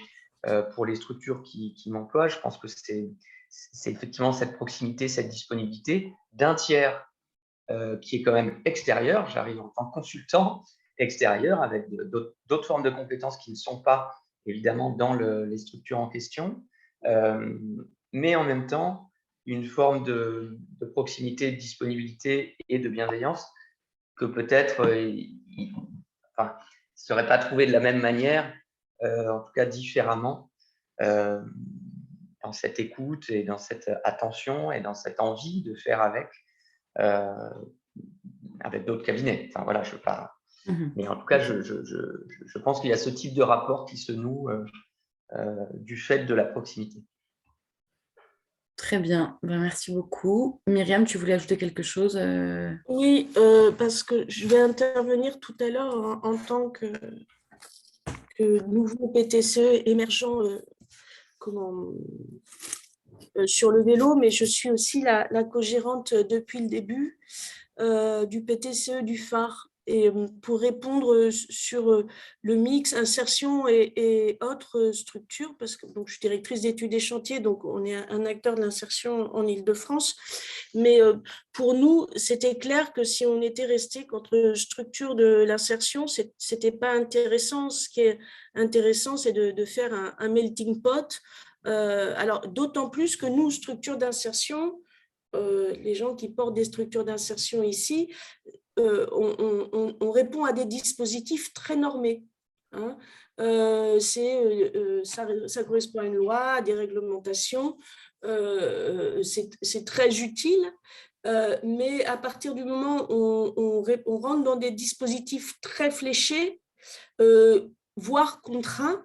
pour les structures qui m'emploient, je pense que c'est effectivement cette proximité, cette disponibilité d'un tiers qui est quand même extérieur. J'arrive en tant que consultant extérieur avec d'autres formes de compétences qui ne sont pas évidemment dans les structures en question, mais en même temps une forme de proximité, de disponibilité et de bienveillance que peut-être ne serait pas trouvée de la même manière en tout cas différemment, dans cette écoute et dans cette attention et dans cette envie de faire avec d'autres cabinets. Enfin, voilà, je veux pas... Mais en tout cas, je pense qu'il y a ce type de rapport qui se noue du fait de la proximité. Très bien, ben, merci beaucoup. Myriam, tu voulais ajouter quelque chose Oui, parce que je vais intervenir tout à l'heure en tant que nouveau PTCE émergent sur le vélo, mais je suis aussi la co-gérante depuis le début du PTCE du phare. Et pour répondre sur le mix insertion et autres structures, parce que donc, je suis directrice d'études et chantiers, donc on est un acteur de l'insertion en Île-de-France, mais pour nous, c'était clair que si on était resté contre structure de l'insertion, c'était pas intéressant. Ce qui est intéressant, c'est de faire un melting pot. Alors, d'autant plus que nous, structure d'insertion, les gens qui portent des structures d'insertion ici, on répond à des dispositifs très normés. Hein. Ça correspond à une loi, à des réglementations. C'est très utile. Mais à partir du moment où on rentre dans des dispositifs très fléchés, voire contraints,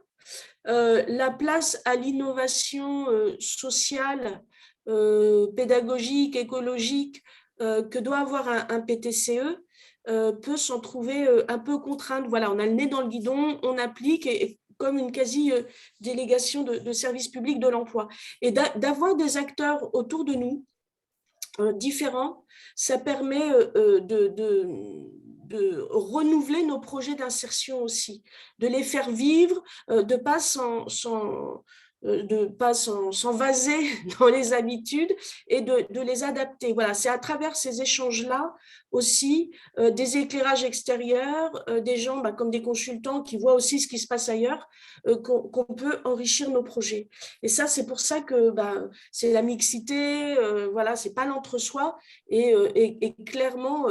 la place à l'innovation sociale, pédagogique, écologique que doit avoir un PTCE peut s'en trouver un peu contrainte. Voilà, on a le nez dans le guidon, on applique et comme une quasi-délégation de service public de l'emploi. Et d'avoir des acteurs autour de nous différents, ça permet de renouveler nos projets d'insertion aussi, de les faire vivre, de ne pas s'envaser dans les habitudes et de les adapter. Voilà, c'est à travers ces échanges-là aussi des éclairages extérieurs, des gens comme des consultants qui voient aussi ce qui se passe ailleurs, qu'on peut enrichir nos projets. Et ça, c'est pour ça que c'est la mixité, voilà, c'est pas l'entre-soi et clairement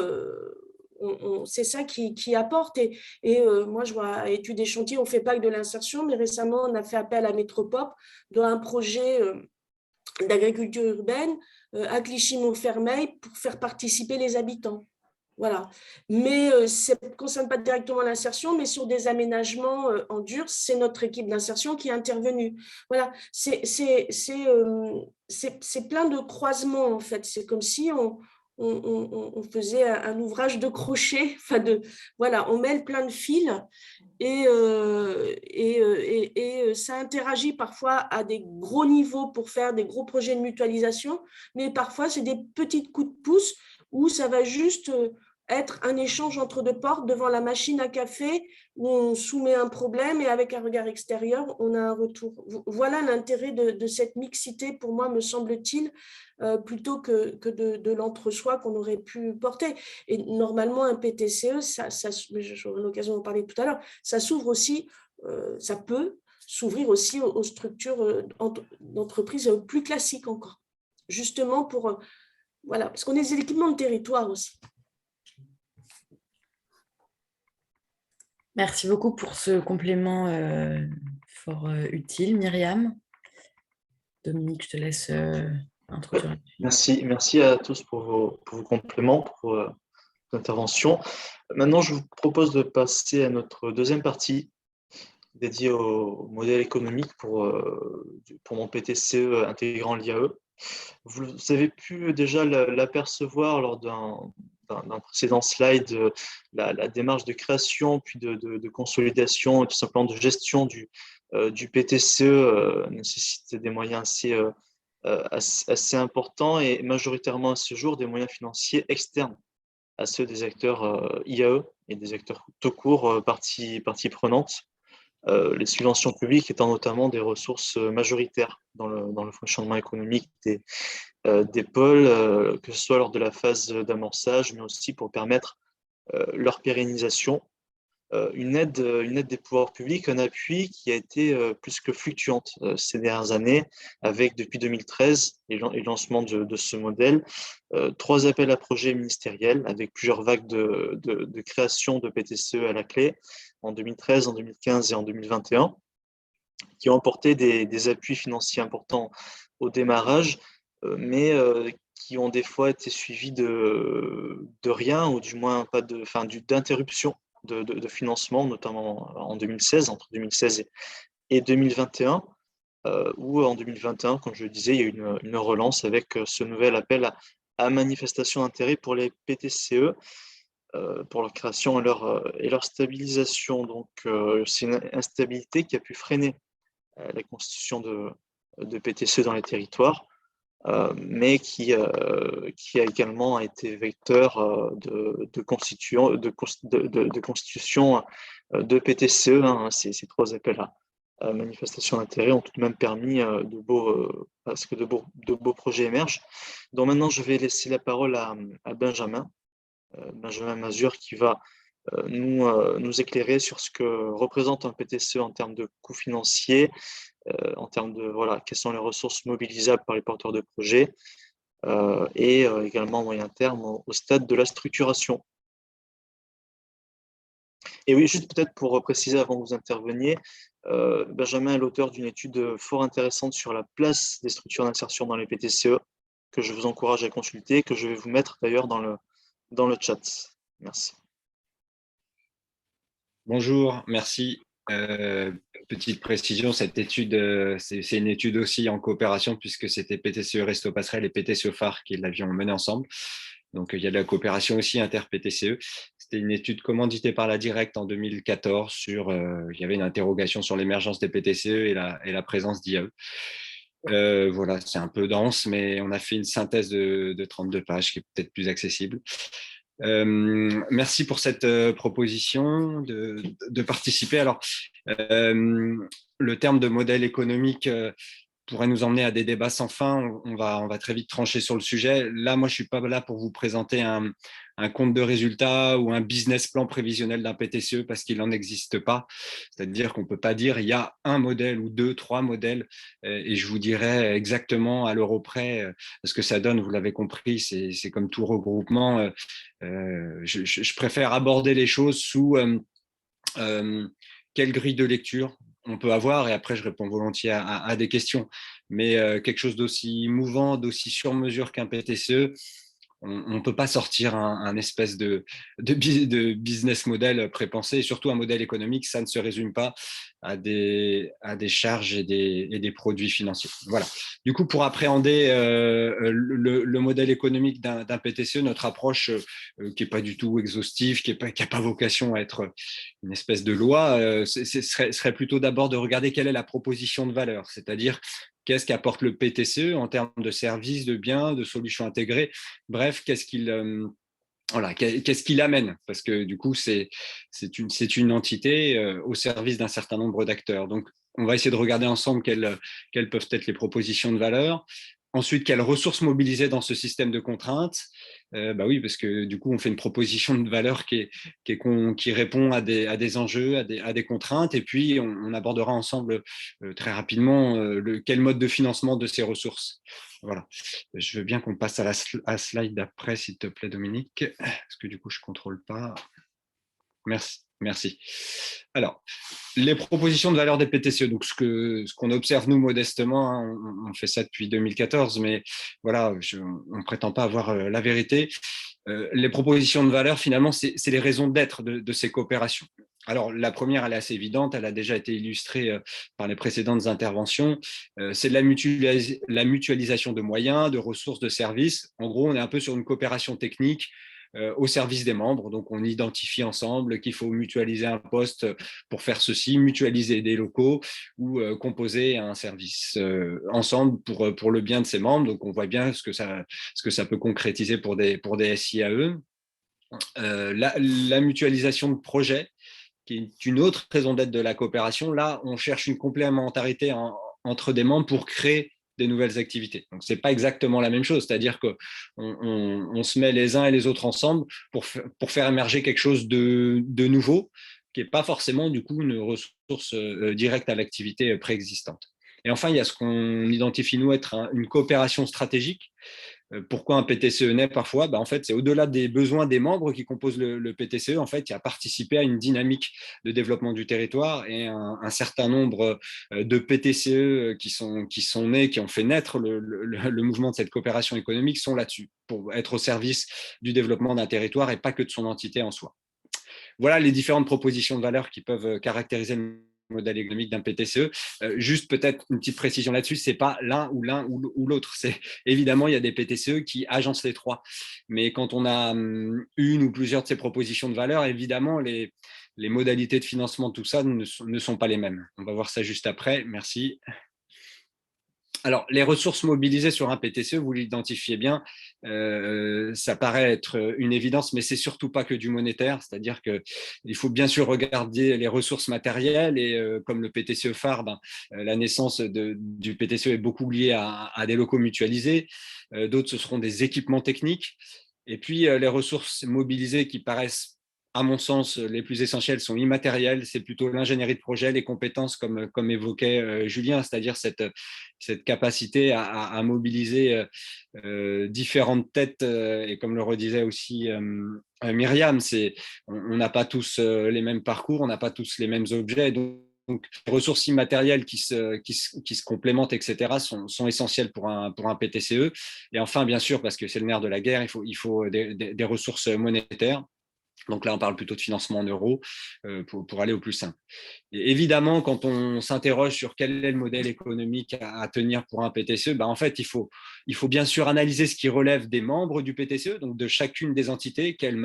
c'est ça qui apporte. Et moi, je vois à Études et Chantiers, on ne fait pas que de l'insertion, mais récemment, on a fait appel à Métropop dans un projet d'agriculture urbaine à Clichy-Montfermeil pour faire participer les habitants. Voilà. Mais ça ne concerne pas directement l'insertion, mais sur des aménagements en dur, c'est notre équipe d'insertion qui est intervenue. Voilà. C'est plein de croisements, en fait. C'est comme si on faisait un ouvrage de crochet, voilà, on mêle plein de fils et ça interagit parfois à des gros niveaux pour faire des gros projets de mutualisation, mais parfois c'est des petits coups de pouce où ça va juste être un échange entre deux portes devant la machine à café où on soumet un problème et avec un regard extérieur, on a un retour. Voilà l'intérêt de cette mixité, pour moi, me semble-t-il, plutôt que de l'entre-soi qu'on aurait pu porter. Et normalement, un PTCE, j'aurai l'occasion d'en parler tout à l'heure, ça s'ouvre aussi, ça peut s'ouvrir aussi aux structures d'entreprises plus classiques encore. Justement pour, voilà, parce qu'on est des équipements de territoire aussi. Merci beaucoup pour ce complément fort utile, Myriam. Dominique, je te laisse introduire. Merci à tous pour vos compléments, pour vos interventions. Maintenant, je vous propose de passer à notre deuxième partie dédiée au modèle économique pour mon PTCE intégrant l'IAE. Vous avez pu déjà l'apercevoir lors d'un précédent slide, la démarche de création, puis de consolidation et tout simplement de gestion du PTCE nécessite des moyens assez importants et majoritairement à ce jour des moyens financiers externes à ceux des acteurs IAE et des acteurs tout court parties prenantes. Les subventions publiques étant notamment des ressources majoritaires dans le fonctionnement économique des pôles, que ce soit lors de la phase d'amorçage, mais aussi pour permettre leur pérennisation. Une aide des pouvoirs publics, un appui qui a été plus que fluctuante ces dernières années, avec depuis 2013 et le lancement de ce modèle, 3 appels à projets ministériels avec plusieurs vagues de création de PTCE à la clé en 2013, en 2015 et en 2021. qui ont apporté des appuis financiers importants au démarrage, mais qui ont des fois été suivis de rien, ou du moins pas d'interruption de financement, notamment en 2016, entre 2016 et 2021, où en 2021, comme je le disais, il y a eu une relance avec ce nouvel appel à manifestation d'intérêt pour les PTCE, pour leur création et leur stabilisation. Donc, c'est une instabilité qui a pu freiner la constitution de PTCE dans les territoires, mais qui a également été vecteur de constitution de PTCE. Hein. Ces trois appels à manifestation d'intérêt ont tout de même permis parce que de beaux projets émergent. Donc maintenant, je vais laisser la parole à Benjamin Mazur, qui va nous éclairer sur ce que représente un PTCE en termes de coûts financiers, en termes de quelles sont les ressources mobilisables par les porteurs de projets, et également à moyen terme au stade de la structuration. Et oui, juste peut-être pour préciser avant que vous interveniez, Benjamin est l'auteur d'une étude fort intéressante sur la place des structures d'insertion dans les PTCE, que je vous encourage à consulter, que je vais vous mettre d'ailleurs dans le chat. Merci. Bonjour, merci. Petite précision, cette étude, c'est une étude aussi en coopération, puisque c'était PTCE Resto Passerelle et PTCE Phare qui l'avions mené ensemble. Donc, il y a de la coopération aussi inter-PTCE. C'était une étude commanditée par la Directe en 2014 il y avait une interrogation sur l'émergence des PTCE et la présence d'IAE. Voilà, c'est un peu dense, mais on a fait une synthèse de 32 pages qui est peut-être plus accessible. Merci pour cette proposition de participer. Alors, le terme de modèle économique pourrait nous emmener à des débats sans fin. On va très vite trancher sur le sujet. Là, moi, je ne suis pas là pour vous présenter un compte de résultats ou un business plan prévisionnel d'un PTCE, parce qu'il n'en existe pas. C'est-à-dire qu'on ne peut pas dire il y a un modèle ou deux, trois modèles, et je vous dirai exactement à l'euro près ce que ça donne. Vous l'avez compris, c'est comme tout regroupement. Je préfère aborder les choses sous quelle grille de lecture on peut avoir, et après je réponds volontiers à des questions, mais quelque chose d'aussi mouvant, d'aussi sur mesure qu'un PTCE, on ne peut pas sortir un espèce de business model prépensé, et surtout un modèle économique, ça ne se résume pas à des charges et des produits financiers. Voilà. Du coup, pour appréhender le modèle économique d'un PTCE, notre approche, qui n'est pas du tout exhaustive, qui n'a pas vocation à être une espèce de loi, serait plutôt d'abord de regarder quelle est la proposition de valeur, c'est-à-dire qu'est-ce qu'apporte le PTCE en termes de services, de biens, de solutions intégrées. Bref, qu'est-ce qu'il amène? Parce que du coup, c'est une entité au service d'un certain nombre d'acteurs. Donc, on va essayer de regarder ensemble quelles peuvent être les propositions de valeur. Ensuite, quelles ressources mobiliser dans ce système de contraintes? Oui, parce que du coup, on fait une proposition de valeur qui répond à des enjeux, à des contraintes, et puis on abordera ensemble très rapidement quel mode de financement de ces ressources. Voilà. Je veux bien qu'on passe à la slide d'après, s'il te plaît, Dominique, parce que du coup, je ne contrôle pas. Merci. Alors, les propositions de valeur des PTCE, donc ce qu'on observe nous modestement, hein, on fait ça depuis 2014, mais voilà, on ne prétend pas avoir la vérité. Les propositions de valeur, finalement, c'est les raisons d'être de ces coopérations. Alors, la première, elle est assez évidente, elle a déjà été illustrée par les précédentes interventions. C'est de la mutualisation de moyens, de ressources, de services. En gros, on est un peu sur une coopération technique au service des membres. Donc, on identifie ensemble qu'il faut mutualiser un poste pour faire ceci, mutualiser des locaux ou composer un service ensemble pour le bien de ses membres. Donc, on voit bien ce que ça peut concrétiser pour des SIAE. La mutualisation de projets, qui est une autre raison d'être de la coopération. Là, on cherche une complémentarité entre des membres pour créer des nouvelles activités. Donc, ce n'est pas exactement la même chose, c'est-à-dire qu'on se met les uns et les autres ensemble pour faire émerger quelque chose de nouveau, qui n'est pas forcément, du coup, une ressource directe à l'activité préexistante. Et enfin, il y a ce qu'on identifie, nous, être une coopération stratégique. Pourquoi un PTCE naît parfois? En fait, c'est au-delà des besoins des membres qui composent le PTCE, en fait, il y a participé à une dynamique de développement du territoire et un certain nombre de PTCE qui sont nés, qui ont fait naître le mouvement de cette coopération économique sont là-dessus, pour être au service du développement d'un territoire et pas que de son entité en soi. Voilà les différentes propositions de valeur qui peuvent caractériser le modèle économique d'un PTCE. Juste peut-être une petite précision là-dessus, c'est pas l'un ou l'autre. C'est évidemment il y a des PTCE qui agencent les trois, mais quand on a une ou plusieurs de ces propositions de valeur, évidemment les modalités de financement de tout ça ne sont pas les mêmes. On va voir ça juste après. Merci. Alors, les ressources mobilisées sur un PTCE, vous l'identifiez bien, ça paraît être une évidence, mais c'est surtout pas que du monétaire, c'est-à-dire qu'il faut bien sûr regarder les ressources matérielles et comme le PTCE phare, la naissance du PTCE est beaucoup liée à des locaux mutualisés, d'autres ce seront des équipements techniques, et puis les ressources mobilisées qui paraissent à mon sens, les plus essentielles sont immatérielles, c'est plutôt l'ingénierie de projet, les compétences comme évoquait Julien, c'est-à-dire cette capacité à mobiliser différentes têtes, et comme le redisait aussi Myriam, on n'a pas tous les mêmes parcours, on n'a pas tous les mêmes objets, donc les ressources immatérielles qui se complémentent, etc., sont essentielles pour un PTCE. Et enfin, bien sûr, parce que c'est le nerf de la guerre, il faut des ressources monétaires. Donc là, on parle plutôt de financement en euros pour aller au plus simple. Et évidemment, quand on s'interroge sur quel est le modèle économique à tenir pour un PTCE, en fait, il faut bien sûr analyser ce qui relève des membres du PTCE, donc de chacune des entités, quel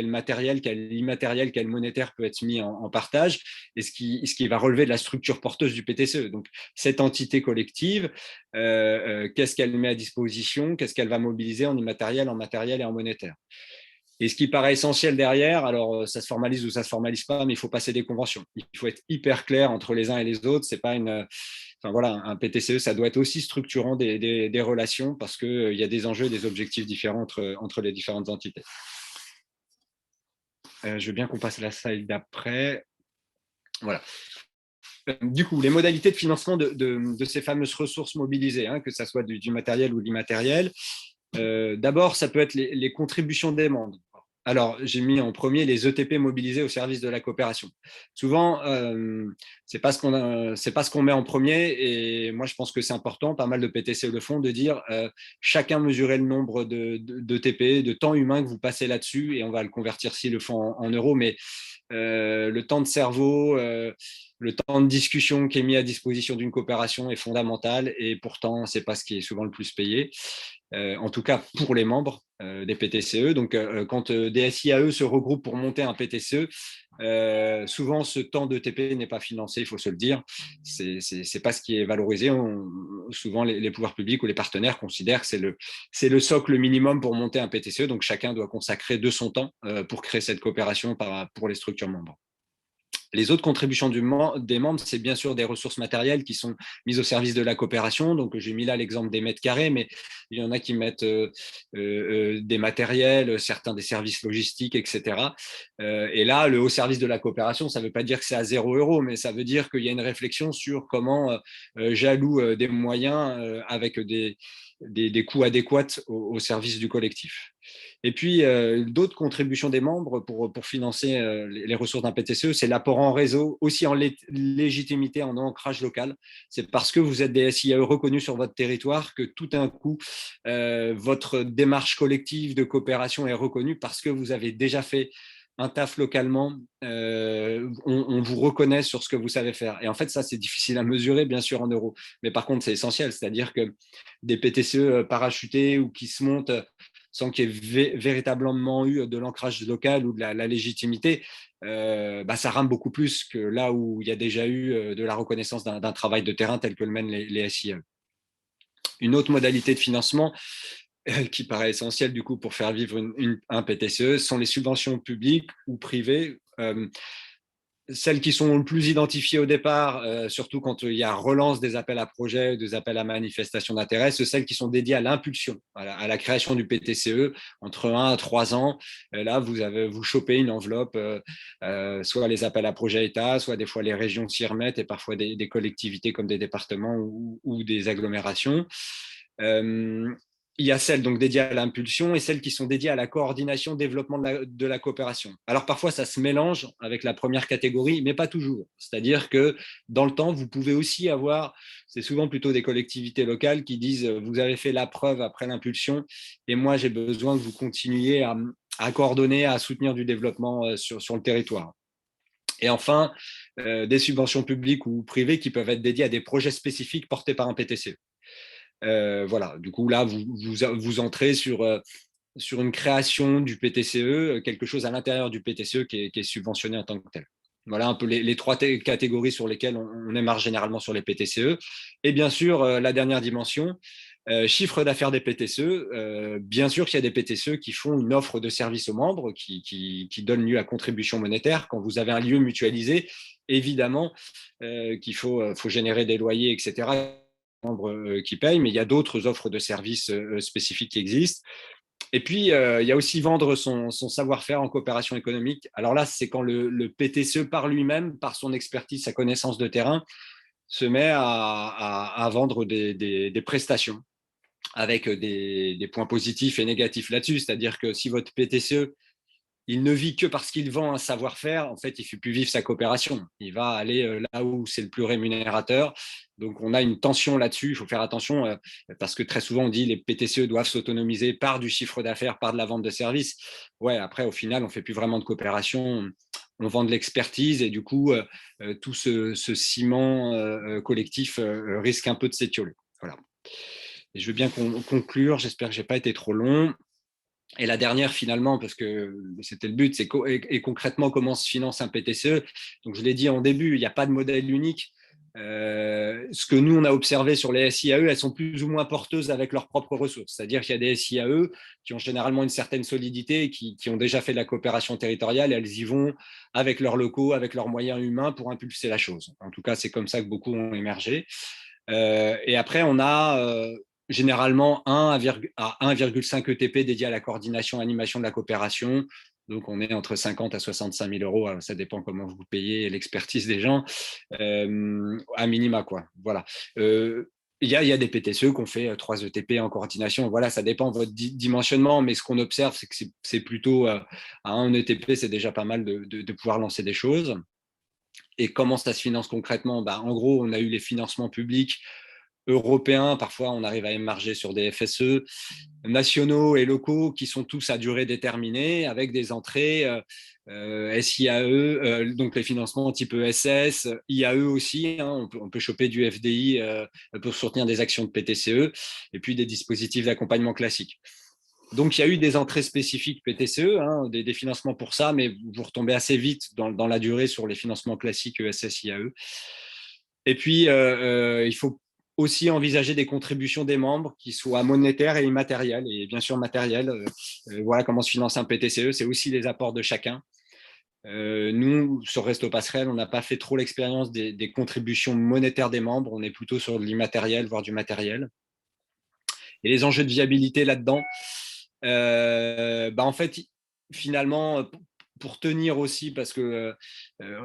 matériel, quel immatériel, quel monétaire peut être mis en partage, et ce qui va relever de la structure porteuse du PTCE. Donc, cette entité collective, qu'est-ce qu'elle met à disposition, qu'est-ce qu'elle va mobiliser en immatériel, en matériel et en monétaire. Et ce qui paraît essentiel derrière, alors ça se formalise ou ça ne se formalise pas, mais il faut passer des conventions. Il faut être hyper clair entre les uns et les autres. C'est pas un PTCE, ça doit être aussi structurant des relations parce qu'il y a des enjeux et des objectifs différents entre les différentes entités. Je veux bien qu'on passe à la slide d'après. Voilà. Du coup, les modalités de financement de ces fameuses ressources mobilisées, que ce soit du matériel ou de l'immatériel. D'abord, ça peut être les contributions des membres. Alors, j'ai mis en premier les ETP mobilisés au service de la coopération. Souvent, c'est pas ce qu'on met en premier, et moi, je pense que c'est important, pas mal de PTCE le font, de dire chacun mesurer le nombre d'ETP, de temps humain que vous passez là-dessus, et on va le convertir s'il le faut en euros, mais le temps de cerveau, le temps de discussion qui est mis à disposition d'une coopération est fondamental, et pourtant, ce n'est pas ce qui est souvent le plus payé. En tout cas pour les membres des PTCE. Donc, quand des SIAE se regroupent pour monter un PTCE, souvent ce temps d'ETP n'est pas financé, il faut se le dire. C'est pas ce qui est valorisé. Souvent, les pouvoirs publics ou les partenaires considèrent que c'est le socle minimum pour monter un PTCE. Donc, chacun doit consacrer de son temps pour créer cette coopération pour les structures membres. Les autres contributions des membres, c'est bien sûr des ressources matérielles qui sont mises au service de la coopération. Donc, j'ai mis là l'exemple des mètres carrés, mais il y en a qui mettent des matériels, certains des services logistiques, etc. Et là, le haut service de la coopération, ça ne veut pas dire que c'est à 0 €, mais ça veut dire qu'il y a une réflexion sur comment j'alloue des moyens avec des coûts adéquats au service du collectif. Et puis, d'autres contributions des membres pour financer les ressources d'un PTCE, c'est l'apport en réseau, aussi en légitimité, en ancrage local. C'est parce que vous êtes des SIAE reconnus sur votre territoire que tout d'un coup, votre démarche collective de coopération est reconnue parce que vous avez déjà fait un taf localement, on vous reconnaît sur ce que vous savez faire. Et en fait, ça, c'est difficile à mesurer, bien sûr, en euros. Mais par contre, c'est essentiel. C'est-à-dire que des PTCE parachutés ou qui se montent sans qu'il y ait véritablement eu de l'ancrage local ou de la légitimité, ça rame beaucoup plus que là où il y a déjà eu de la reconnaissance d'un travail de terrain tel que le mènent les SIE. Une autre modalité de financement qui paraît essentielle du coup pour faire vivre un PTCE sont les subventions publiques ou privées. Celles qui sont le plus identifiées au départ, surtout quand il y a relance des appels à projets, des appels à manifestation d'intérêt, c'est celles qui sont dédiées à l'impulsion, à la création du PTCE entre 1 à 3 ans. Là, vous chopez une enveloppe, soit les appels à projets État, soit des fois les régions s'y remettent et parfois des collectivités comme des départements ou des agglomérations. il y a celles donc dédiées à l'impulsion et celles qui sont dédiées à la coordination, développement de la coopération. Alors parfois, ça se mélange avec la première catégorie, mais pas toujours. C'est-à-dire que dans le temps, vous pouvez aussi avoir, c'est souvent plutôt des collectivités locales qui disent, vous avez fait la preuve après l'impulsion et moi, j'ai besoin que vous continuiez à coordonner, à soutenir du développement sur le territoire. Et enfin, des subventions publiques ou privées qui peuvent être dédiées à des projets spécifiques portés par un PTCE. Voilà, du coup, là, vous entrez sur une création du PTCE, quelque chose à l'intérieur du PTCE qui est subventionné en tant que tel. Voilà un peu les trois catégories sur lesquelles on émarge généralement sur les PTCE. Et bien sûr, la dernière dimension, chiffre d'affaires des PTCE. Bien sûr qu'il y a des PTCE qui font une offre de service aux membres, qui donnent lieu à contribution monétaire. Quand vous avez un lieu mutualisé, évidemment qu'il faut générer des loyers, etc., qui payent, mais il y a d'autres offres de services spécifiques qui existent. Et puis, il y a aussi vendre son savoir-faire en coopération économique. Alors là, c'est quand le PTCE par lui-même, par son expertise, sa connaissance de terrain, se met à vendre des prestations avec des points positifs et négatifs là-dessus. C'est-à-dire que si votre PTCE, il ne vit que parce qu'il vend un savoir-faire, en fait, il ne fait plus vivre sa coopération. Il va aller là où c'est le plus rémunérateur. Donc, on a une tension là-dessus. Il faut faire attention parce que très souvent, on dit que les PTCE doivent s'autonomiser par du chiffre d'affaires, par de la vente de services. Ouais, après, au final, on ne fait plus vraiment de coopération. On vend de l'expertise et du coup, tout ce ciment collectif risque un peu de s'étioler. Voilà. Et je veux bien conclure. J'espère que je n'ai pas été trop long. Et la dernière, finalement, parce que c'était le but, c'est et concrètement comment se finance un PTCE. Donc, je l'ai dit en début, il n'y a pas de modèle unique. Ce que nous, on a observé sur les SIAE, elles sont plus ou moins porteuses avec leurs propres ressources. C'est-à-dire qu'il y a des SIAE qui ont généralement une certaine solidité, qui ont déjà fait de la coopération territoriale, et elles y vont avec leurs locaux, avec leurs moyens humains pour impulser la chose. En tout cas, c'est comme ça que beaucoup ont émergé. Et après, on a généralement 1 à 1,5 ETP dédié à la coordination et animation de la coopération. Donc, on est entre 50 à 65 000 euros. Alors, ça dépend comment vous payez l'expertise des gens, à minima, quoi. Voilà. Il y a des PTCE qui ont fait 3 ETP en coordination. Voilà, ça dépend de votre dimensionnement, mais ce qu'on observe, c'est que c'est plutôt à 1 ETP, c'est déjà pas mal de pouvoir lancer des choses. Et comment ça se finance concrètement? En gros, on a eu les financements publics européens, parfois on arrive à émarger sur des FSE nationaux et locaux qui sont tous à durée déterminée avec des entrées SIAE, donc les financements type ESS, IAE aussi, hein, on peut choper du FDI pour soutenir des actions de PTCE et puis des dispositifs d'accompagnement classiques. Donc, il y a eu des entrées spécifiques PTCE, hein, des financements pour ça, mais vous retombez assez vite dans la durée sur les financements classiques ESS, IAE. Et puis, il faut aussi envisager des contributions des membres qui soient monétaires et immatérielles. Et bien sûr, matérielles, voilà comment se finance un PTCE, c'est aussi les apports de chacun. Nous, sur Resto Passerelle, on n'a pas fait trop l'expérience des contributions monétaires des membres, on est plutôt sur de l'immatériel, voire du matériel. Et les enjeux de viabilité là-dedans, en fait, finalement, pour tenir aussi, parce que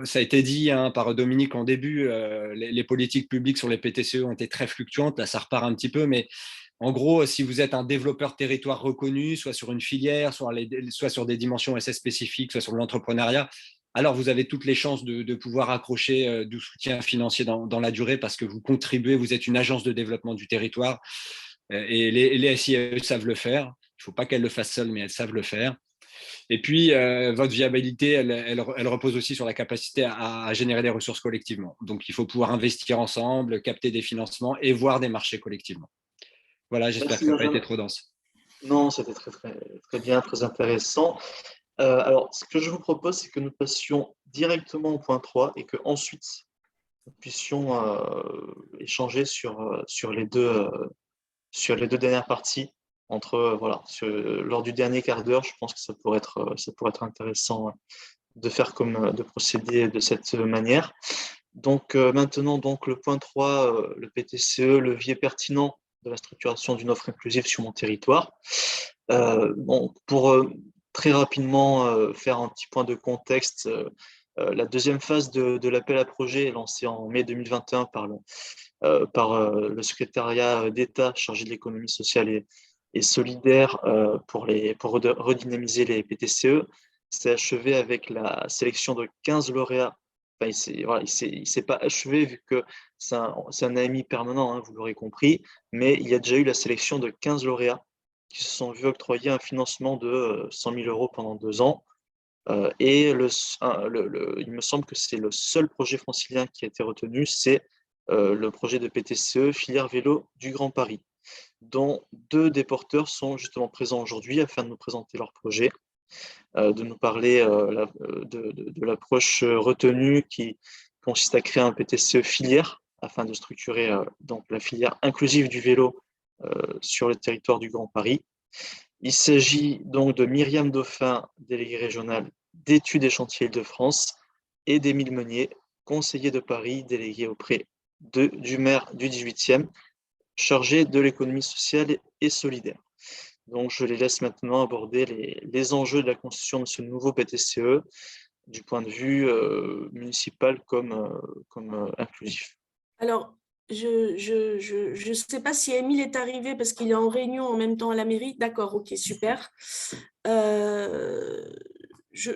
ça a été dit par Dominique en début, les politiques publiques sur les PTCE ont été très fluctuantes. Là, ça repart un petit peu, mais en gros, si vous êtes un développeur territoire reconnu, soit sur une filière, soit sur des dimensions SS spécifiques, soit sur l'entrepreneuriat, alors vous avez toutes les chances de pouvoir accrocher du soutien financier dans la durée parce que vous contribuez, vous êtes une agence de développement du territoire et les SIE savent le faire. Il ne faut pas qu'elles le fassent seules, mais elles savent le faire. Et puis, votre viabilité, elle repose aussi sur la capacité à générer des ressources collectivement. Donc, il faut pouvoir investir ensemble, capter des financements et voir des marchés collectivement. Voilà, j'espère que ça n'a pas été trop dense. Non, c'était très, très, très bien, très intéressant. Alors, ce que je vous propose, c'est que nous passions directement au point 3 et qu'ensuite, nous puissions échanger sur les deux dernières parties. Lors du dernier quart d'heure, je pense que ça pourrait être intéressant de procéder de cette manière. Donc maintenant, le point 3, le PTCE, levier pertinent de la structuration d'une offre inclusive sur mon territoire. Pour très rapidement faire un petit point de contexte, la deuxième phase de l'appel à projet est lancée en mai 2021 par le secrétariat d'État chargé de l'économie sociale et solidaire pour redynamiser les PTCE s'est achevé avec la sélection de 15 lauréats. Enfin, il s'est pas achevé vu que c'est un AMI permanent, hein, vous l'aurez compris, mais il y a déjà eu la sélection de 15 lauréats qui se sont vus octroyer un financement de 100 000 € pendant 2 ans. Et il me semble que c'est le seul projet francilien qui a été retenu, c'est le projet de PTCE filière vélo du Grand Paris, dont 2 des porteurs sont justement présents aujourd'hui afin de nous présenter leur projet, de nous parler de l'approche retenue qui consiste à créer un PTCE filière afin de structurer donc la filière inclusive du vélo sur le territoire du Grand Paris. Il s'agit donc de Myriam Dauphin, déléguée régionale d'études et chantiers Île-de-France, et d'Émile Meunier, conseiller de Paris, délégué auprès du maire du 18e, chargé de l'économie sociale et solidaire. Donc, je les laisse maintenant aborder les enjeux de la constitution de ce nouveau PTCE du point de vue municipal comme inclusif. Alors, je ne sais pas si Émile est arrivé parce qu'il est en réunion en même temps à la mairie. D'accord, ok, super. Ce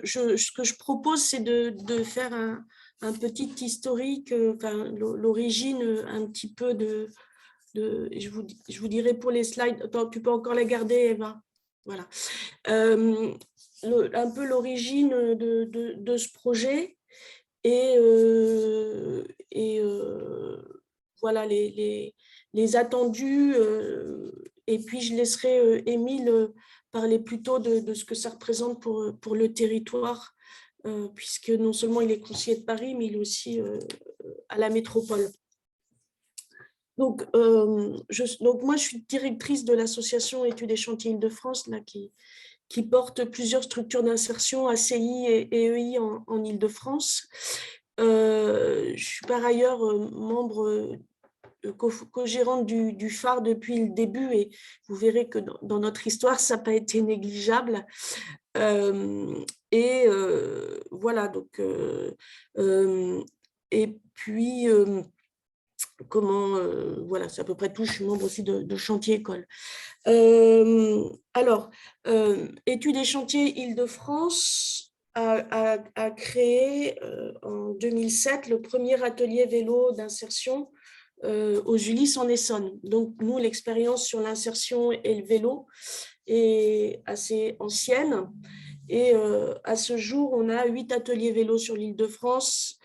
que je propose, c'est de faire un petit historique, l'origine un petit peu je vous dirai pour les slides. Attends, tu peux encore la garder, Eva. Voilà. Un peu l'origine de ce projet et voilà les attendus. Et puis, je laisserai Émile parler plutôt de ce que ça représente pour le territoire, puisque non seulement il est conseiller de Paris, mais il est aussi à la métropole. Donc, moi, je suis directrice de l'association Études et Chantiers Île-de-France, là, qui porte plusieurs structures d'insertion, ACI et EI en Île-de-France. Je suis par ailleurs membre co-gérante du phare depuis le début, et vous verrez que dans notre histoire, ça n'a pas été négligeable. Voilà, donc, et puis, voilà, c'est à peu près tout. Je suis membre aussi de Chantier École. Alors, Études et Chantiers Île-de-France a créé en 2007 le premier atelier vélo d'insertion aux Ulysses en Essonne. Donc, nous, l'expérience sur l'insertion et le vélo est assez ancienne. Et à ce jour, on a 8 ateliers vélo sur l'Île-de-France,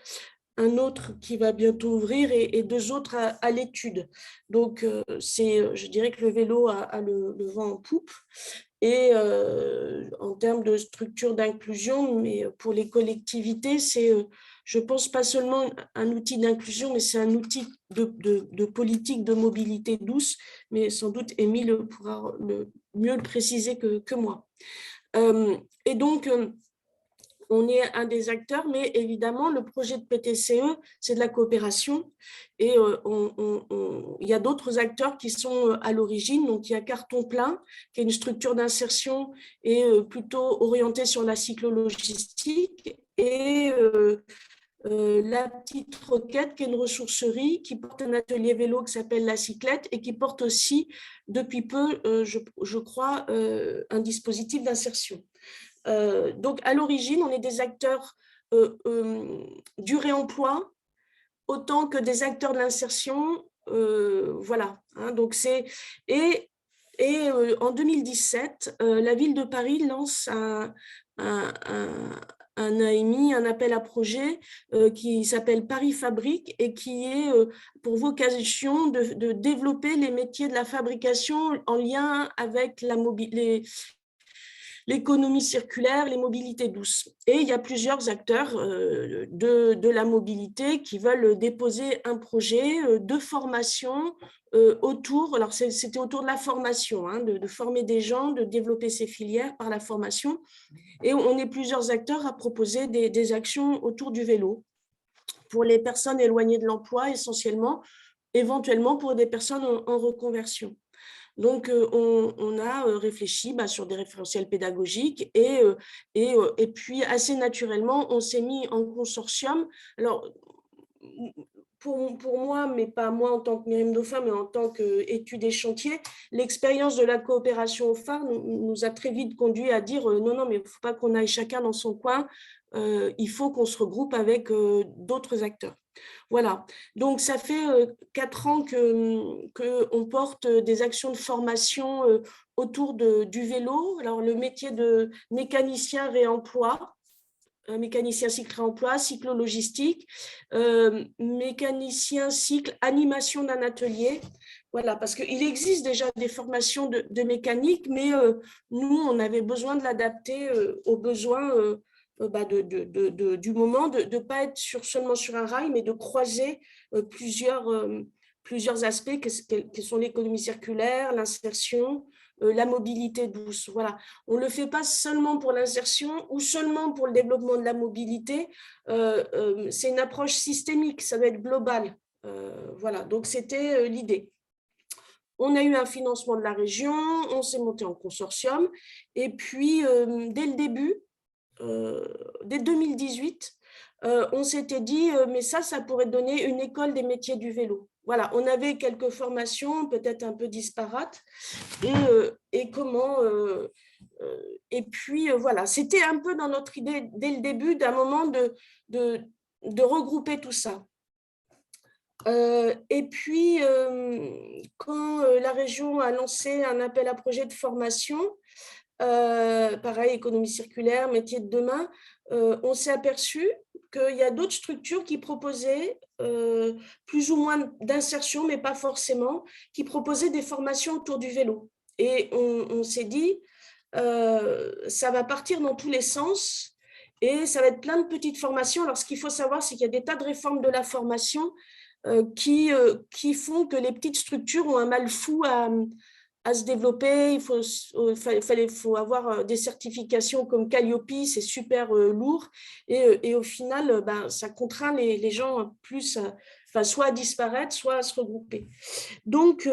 un autre qui va bientôt ouvrir et 2 autres à l'étude. Donc, je dirais que le vélo a le vent en poupe. Et en termes de structure d'inclusion, mais pour les collectivités, c'est, je pense, pas seulement un outil d'inclusion, mais c'est un outil de politique de mobilité douce, mais sans doute Émile pourra mieux le préciser que moi. Et donc, on est un des acteurs, mais évidemment, le projet de PTCE, c'est de la coopération. Et il y a d'autres acteurs qui sont à l'origine. Donc, il y a Carton Plein, qui est une structure d'insertion et plutôt orientée sur la cyclologistique. Et la Petite Roquette, qui est une ressourcerie, qui porte un atelier vélo qui s'appelle La Cyclette et qui porte aussi, depuis peu, je crois, un dispositif d'insertion. Donc, à l'origine, on est des acteurs du réemploi autant que des acteurs de l'insertion. Voilà. Hein, donc et en 2017, la ville de Paris lance un AMI, un appel à projet qui s'appelle Paris Fabrique et qui est pour vocation de développer les métiers de la fabrication en lien avec l'économie circulaire, les mobilités douces. Et il y a plusieurs acteurs de la mobilité qui veulent déposer un projet de formation autour, alors c'était autour de la formation, hein, de former des gens, de développer ces filières par la formation. Et on est plusieurs acteurs à proposer des actions autour du vélo pour les personnes éloignées de l'emploi essentiellement, éventuellement pour des personnes en reconversion. Donc, on a réfléchi sur des référentiels pédagogiques et puis, assez naturellement, on s'est mis en consortium. Alors, pour moi, mais pas moi en tant que Myriam Dauphin, mais en tant qu'étude et chantier, l'expérience de la coopération au phare nous a très vite conduit à dire non, non, mais il ne faut pas qu'on aille chacun dans son coin, il faut qu'on se regroupe avec d'autres acteurs. Voilà, donc ça fait 4 ans qu'on porte des actions de formation autour du vélo. Alors le métier de mécanicien réemploi, mécanicien cycle réemploi, cyclo-logistique, mécanicien cycle animation d'un atelier. Voilà, parce qu'il existe déjà des formations de mécanique, mais nous, on avait besoin de l'adapter aux besoins du moment, de ne pas être seulement sur un rail, mais de croiser plusieurs aspects qui sont l'économie circulaire, l'insertion, la mobilité douce. Voilà. On ne le fait pas seulement pour l'insertion ou seulement pour le développement de la mobilité. C'est une approche systémique, ça doit être global. Voilà, donc c'était l'idée. On a eu un financement de la région, on s'est monté en consortium, et puis dès le début, dès 2018, on s'était dit, mais ça pourrait donner une école des métiers du vélo. Voilà, on avait quelques formations, peut-être un peu disparates, et comment... et puis, voilà, c'était un peu dans notre idée, dès le début, d'un moment de regrouper tout ça. Et puis, quand la région a lancé un appel à projet de formation, pareil, économie circulaire, métier de demain, on s'est aperçu qu'il y a d'autres structures qui proposaient plus ou moins d'insertion, mais pas forcément, qui proposaient des formations autour du vélo. Et on s'est dit, ça va partir dans tous les sens et ça va être plein de petites formations. Alors, ce qu'il faut savoir, c'est qu'il y a des tas de réformes de la formation qui font que les petites structures ont un mal fou à se développer. Il faut avoir des certifications comme Calliope, c'est super lourd. Et au final, ça contraint les gens plus soit à disparaître, soit à se regrouper. Donc,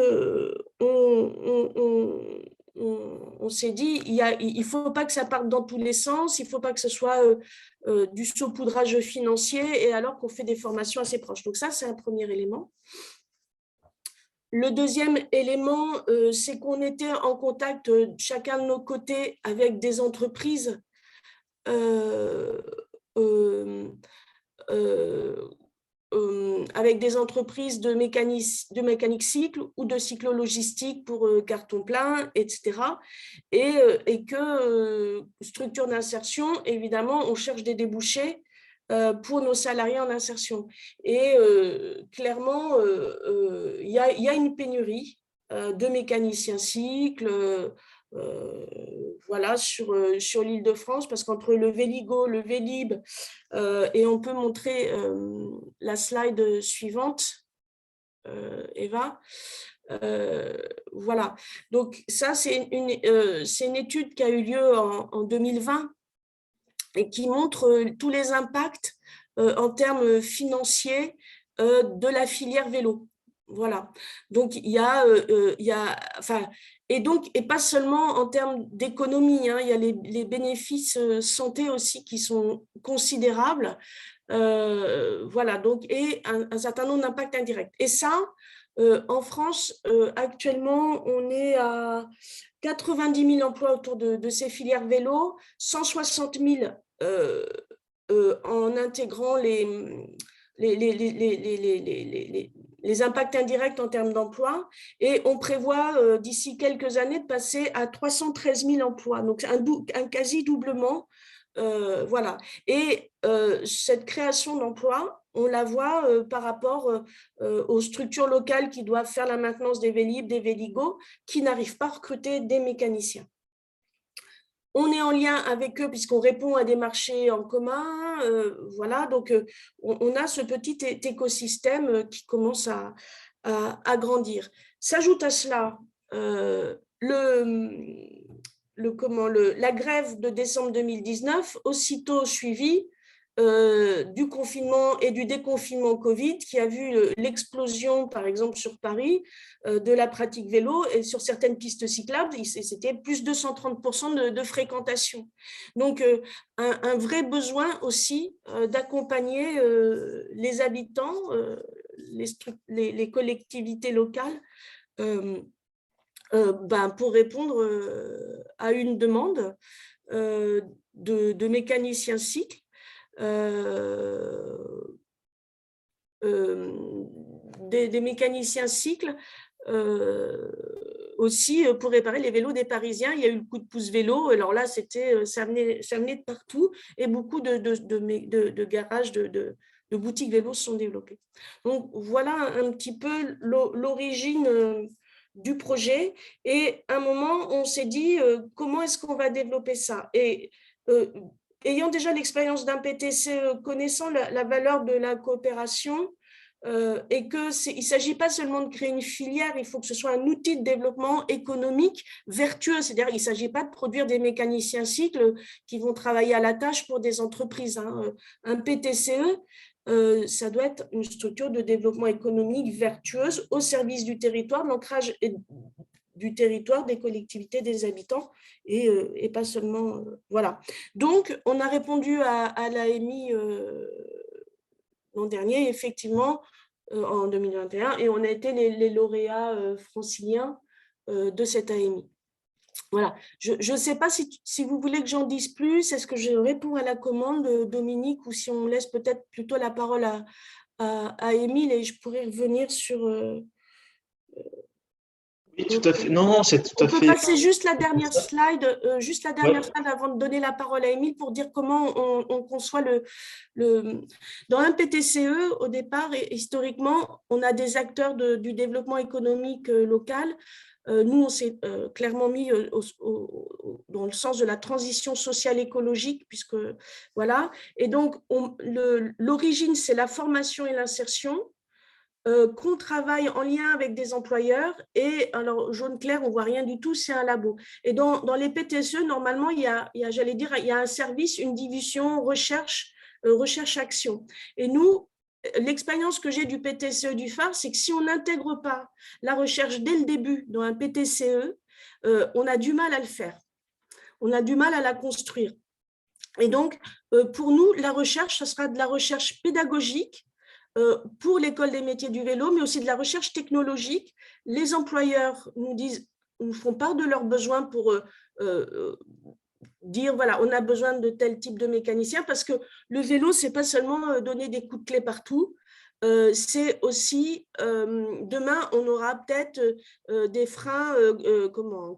on s'est dit, il ne faut pas que ça parte dans tous les sens, il ne faut pas que ce soit du saupoudrage financier, et alors qu'on fait des formations assez proches. Donc ça, c'est un premier élément. Le deuxième élément, c'est qu'on était en contact chacun de nos côtés avec des entreprises avec des entreprises de mécanique cycle ou de cyclo-logistique pour carton plein, etc. Et que structure d'insertion, évidemment, on cherche des débouchés pour nos salariés en insertion. Et clairement, il y a une pénurie de mécaniciens cycle, voilà, sur l'Île-de-France, parce qu'entre le Véligo, le Vélib, et on peut montrer la slide suivante, Eva. Voilà, donc ça, c'est une étude qui a eu lieu en 2020 et qui montre tous les impacts en termes financiers de la filière vélo. Voilà, donc il y a et pas seulement en termes d'économie, hein, il y a les bénéfices santé aussi qui sont considérables, voilà, donc, et un certain nombre d'impacts indirects. Et ça, en France, actuellement, on est à 90 000 emplois autour de ces filières vélo, 160 000 en intégrant les impacts indirects en termes d'emploi, et on prévoit d'ici quelques années de passer à 313 000 emplois, donc un quasi-doublement. Voilà. Et cette création d'emplois, on la voit par rapport aux structures locales qui doivent faire la maintenance des Vélib, des Véligo, qui n'arrivent pas à recruter des mécaniciens. On est en lien avec eux puisqu'on répond à des marchés en commun. Voilà, donc on a ce petit écosystème qui commence à grandir. S'ajoute à cela la grève de décembre 2019, aussitôt suivie du confinement et du déconfinement Covid, qui a vu l'explosion, par exemple sur Paris, de la pratique vélo, et sur certaines pistes cyclables, c'était plus de 230% de fréquentation. Donc, un vrai besoin aussi d'accompagner les habitants, les collectivités locales pour répondre à une demande de mécaniciens cycles, des mécaniciens cycles aussi pour réparer les vélos des Parisiens. Il y a eu le coup de pouce vélo. Alors là, ça venait de partout et beaucoup de garages, de boutiques vélos se sont développés. Donc, voilà un petit peu l'origine du projet. Et à un moment, on s'est dit comment est-ce qu'on va développer ça? Et ayant déjà l'expérience d'un PTCE, connaissant la valeur de la coopération, et qu'il ne s'agit pas seulement de créer une filière, il faut que ce soit un outil de développement économique vertueux. C'est-à-dire qu'il ne s'agit pas de produire des mécaniciens cycles qui vont travailler à la tâche pour des entreprises. Un PTCE, ça doit être une structure de développement économique vertueuse au service du territoire, de l'ancrage du territoire, des collectivités, des habitants, et pas seulement… voilà. Donc, on a répondu à l'AMI l'an dernier, effectivement, en 2021, et on a été les lauréats franciliens de cette AMI. Voilà. Je ne sais pas si vous voulez que j'en dise plus. Est-ce que je réponds à la commande, Dominique, ou si on laisse peut-être plutôt la parole à Émile et je pourrais revenir sur… Oui, tout à fait. Non, c'est tout à fait… On peut passer juste la dernière slide, avant de donner la parole à Émile pour dire comment on conçoit Dans un PTCE, au départ, historiquement, on a des acteurs du développement économique local. Nous, on s'est clairement mis dans le sens de la transition sociale écologique, puisque voilà. Et donc, l'origine, c'est la formation et l'insertion, qu'on travaille en lien avec des employeurs. Et alors, jaune clair, on ne voit rien du tout, c'est un labo. Et dans les PTCE, normalement, il y a un service, une division recherche-action. Et nous, l'expérience que j'ai du PTCE du phare, c'est que si on n'intègre pas la recherche dès le début dans un PTCE, on a du mal à le faire. On a du mal à la construire. Et donc, pour nous, la recherche, ce sera de la recherche pédagogique pour l'école des métiers du vélo, mais aussi de la recherche technologique. Les employeurs nous font part de leurs besoins pour dire, voilà, on a besoin de tel type de mécanicien, parce que le vélo, ce n'est pas seulement donner des coups de clé partout, c'est aussi, demain, on aura peut-être des freins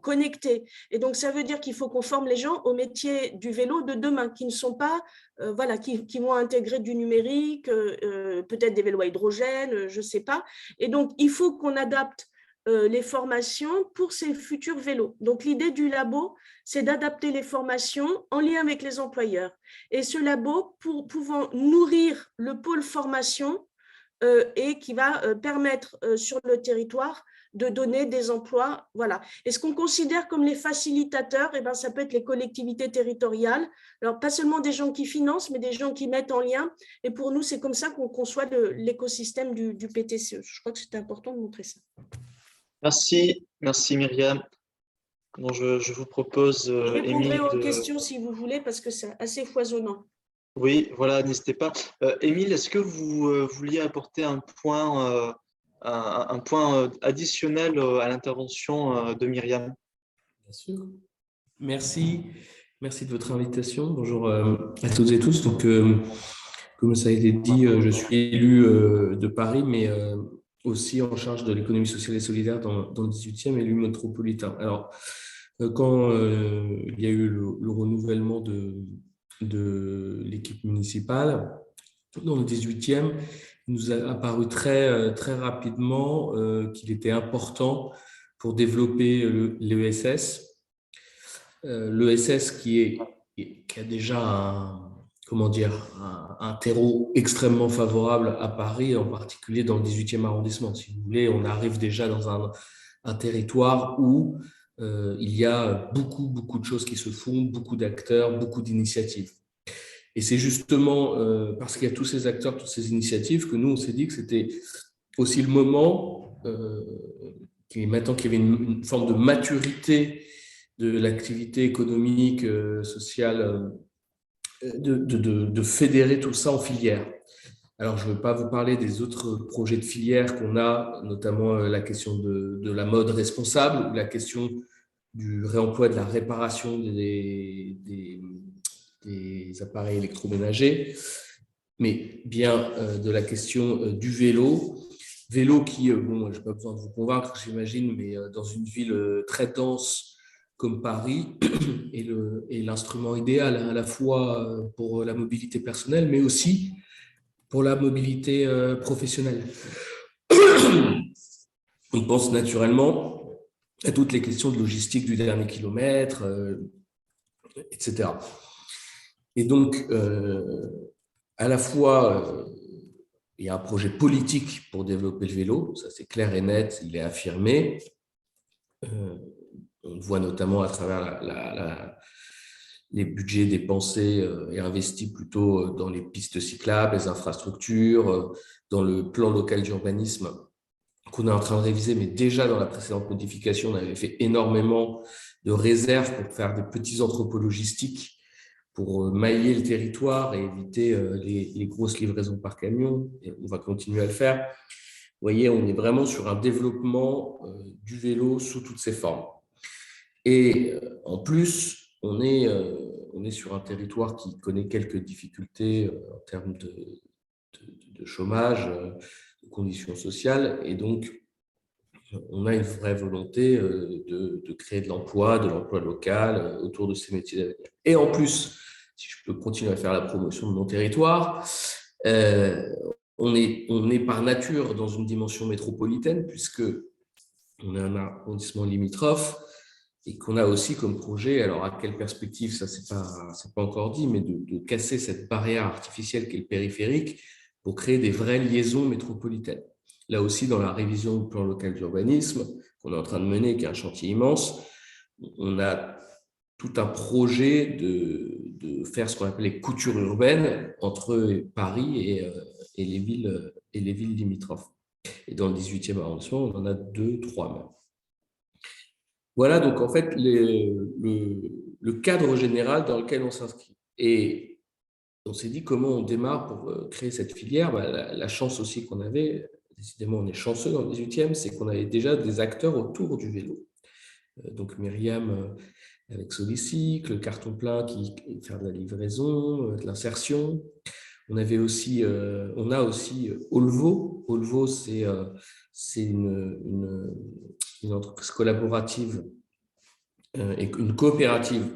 connectés. Et donc, ça veut dire qu'il faut qu'on forme les gens au métier du vélo de demain, qui ne sont pas, qui vont intégrer du numérique, peut-être des vélos à hydrogène, je ne sais pas. Et donc, il faut qu'on adapte les formations pour ces futurs vélos. Donc, l'idée du labo, c'est d'adapter les formations en lien avec les employeurs. Et ce labo, pouvant nourrir le pôle formation, et qui va permettre sur le territoire de donner des emplois. Voilà. Et ce qu'on considère comme les facilitateurs, ça peut être les collectivités territoriales. Alors, pas seulement des gens qui financent, mais des gens qui mettent en lien. Et pour nous, c'est comme ça qu'on conçoit l'écosystème du PTCE. Je crois que c'est important de montrer ça. Merci Myriam. Donc, je vous propose, je répondrai aux questions si vous voulez, parce que c'est assez foisonnant. Oui, voilà, n'hésitez pas. Émile, est-ce que vous vouliez apporter un point additionnel à l'intervention de Myriam? Bien sûr. Merci de votre invitation. Bonjour à toutes et tous. Donc, comme ça a été dit, je suis élu de Paris, mais aussi en charge de l'économie sociale et solidaire dans le 18e, élu métropolitain. Alors, quand il y a eu le renouvellement de l'équipe municipale dans le 18e, il nous a apparu très rapidement qu'il était important pour développer l'ESS. L'ESS qui a déjà un terreau extrêmement favorable à Paris, en particulier dans le 18e arrondissement. Si vous voulez, on arrive déjà dans un territoire où il y a beaucoup de choses qui se font, beaucoup d'acteurs, beaucoup d'initiatives. Et c'est justement parce qu'il y a tous ces acteurs, toutes ces initiatives que nous, on s'est dit que c'était aussi le moment, maintenant qu'il y avait une forme de maturité de l'activité économique, sociale, de fédérer tout ça en filière. Alors, je ne veux pas vous parler des autres projets de filière qu'on a, notamment la question de la mode responsable, ou la question du réemploi, de la réparation des appareils électroménagers, mais bien de la question du vélo. Vélo qui, bon, je n'ai pas besoin de vous convaincre, j'imagine, mais dans une ville très dense comme Paris, est l'instrument idéal à la fois pour la mobilité personnelle, mais aussi pour la mobilité professionnelle. On pense naturellement à toutes les questions de logistique du dernier kilomètre, etc. Et donc, à la fois, il y a un projet politique pour développer le vélo, ça c'est clair et net, il est affirmé. On le voit notamment à travers les budgets dépensés et investis plutôt dans les pistes cyclables, les infrastructures, dans le plan local d'urbanisme qu'on est en train de réviser, mais déjà dans la précédente modification, on avait fait énormément de réserves pour faire des petits entrepôts logistiques pour mailler le territoire et éviter les grosses livraisons par camion. Et on va continuer à le faire. Vous voyez, on est vraiment sur un développement du vélo sous toutes ses formes. Et en plus, on est sur un territoire qui connaît quelques difficultés en termes de chômage, de conditions sociales, et donc on a une vraie volonté de créer de l'emploi local autour de ces métiers d'avenir. Et en plus, si je peux continuer à faire la promotion de mon territoire, on est par nature dans une dimension métropolitaine, puisque on est un arrondissement limitrophe, et qu'on a aussi comme projet, alors à quelle perspective, ça c'est pas encore dit, mais de casser cette barrière artificielle qu'est le périphérique pour créer des vraies liaisons métropolitaines. Là aussi, dans la révision du plan local d'urbanisme qu'on est en train de mener, qui est un chantier immense, on a tout un projet de faire ce qu'on appelle les coutures urbaines entre Paris et les villes limitrophes. Et dans le 18e arrondissement, on en a 2, 3 même. Voilà donc en fait le cadre général dans lequel on s'inscrit. Et on s'est dit comment on démarre pour créer cette filière. La chance aussi qu'on avait, décidément on est chanceux dans le 18e, c'est qu'on avait déjà des acteurs autour du vélo. Donc Myriam avec Solicycle, le carton plein qui fait de la livraison, de l'insertion. On a aussi Olvo. Olvo, c'est une entreprise collaborative et une coopérative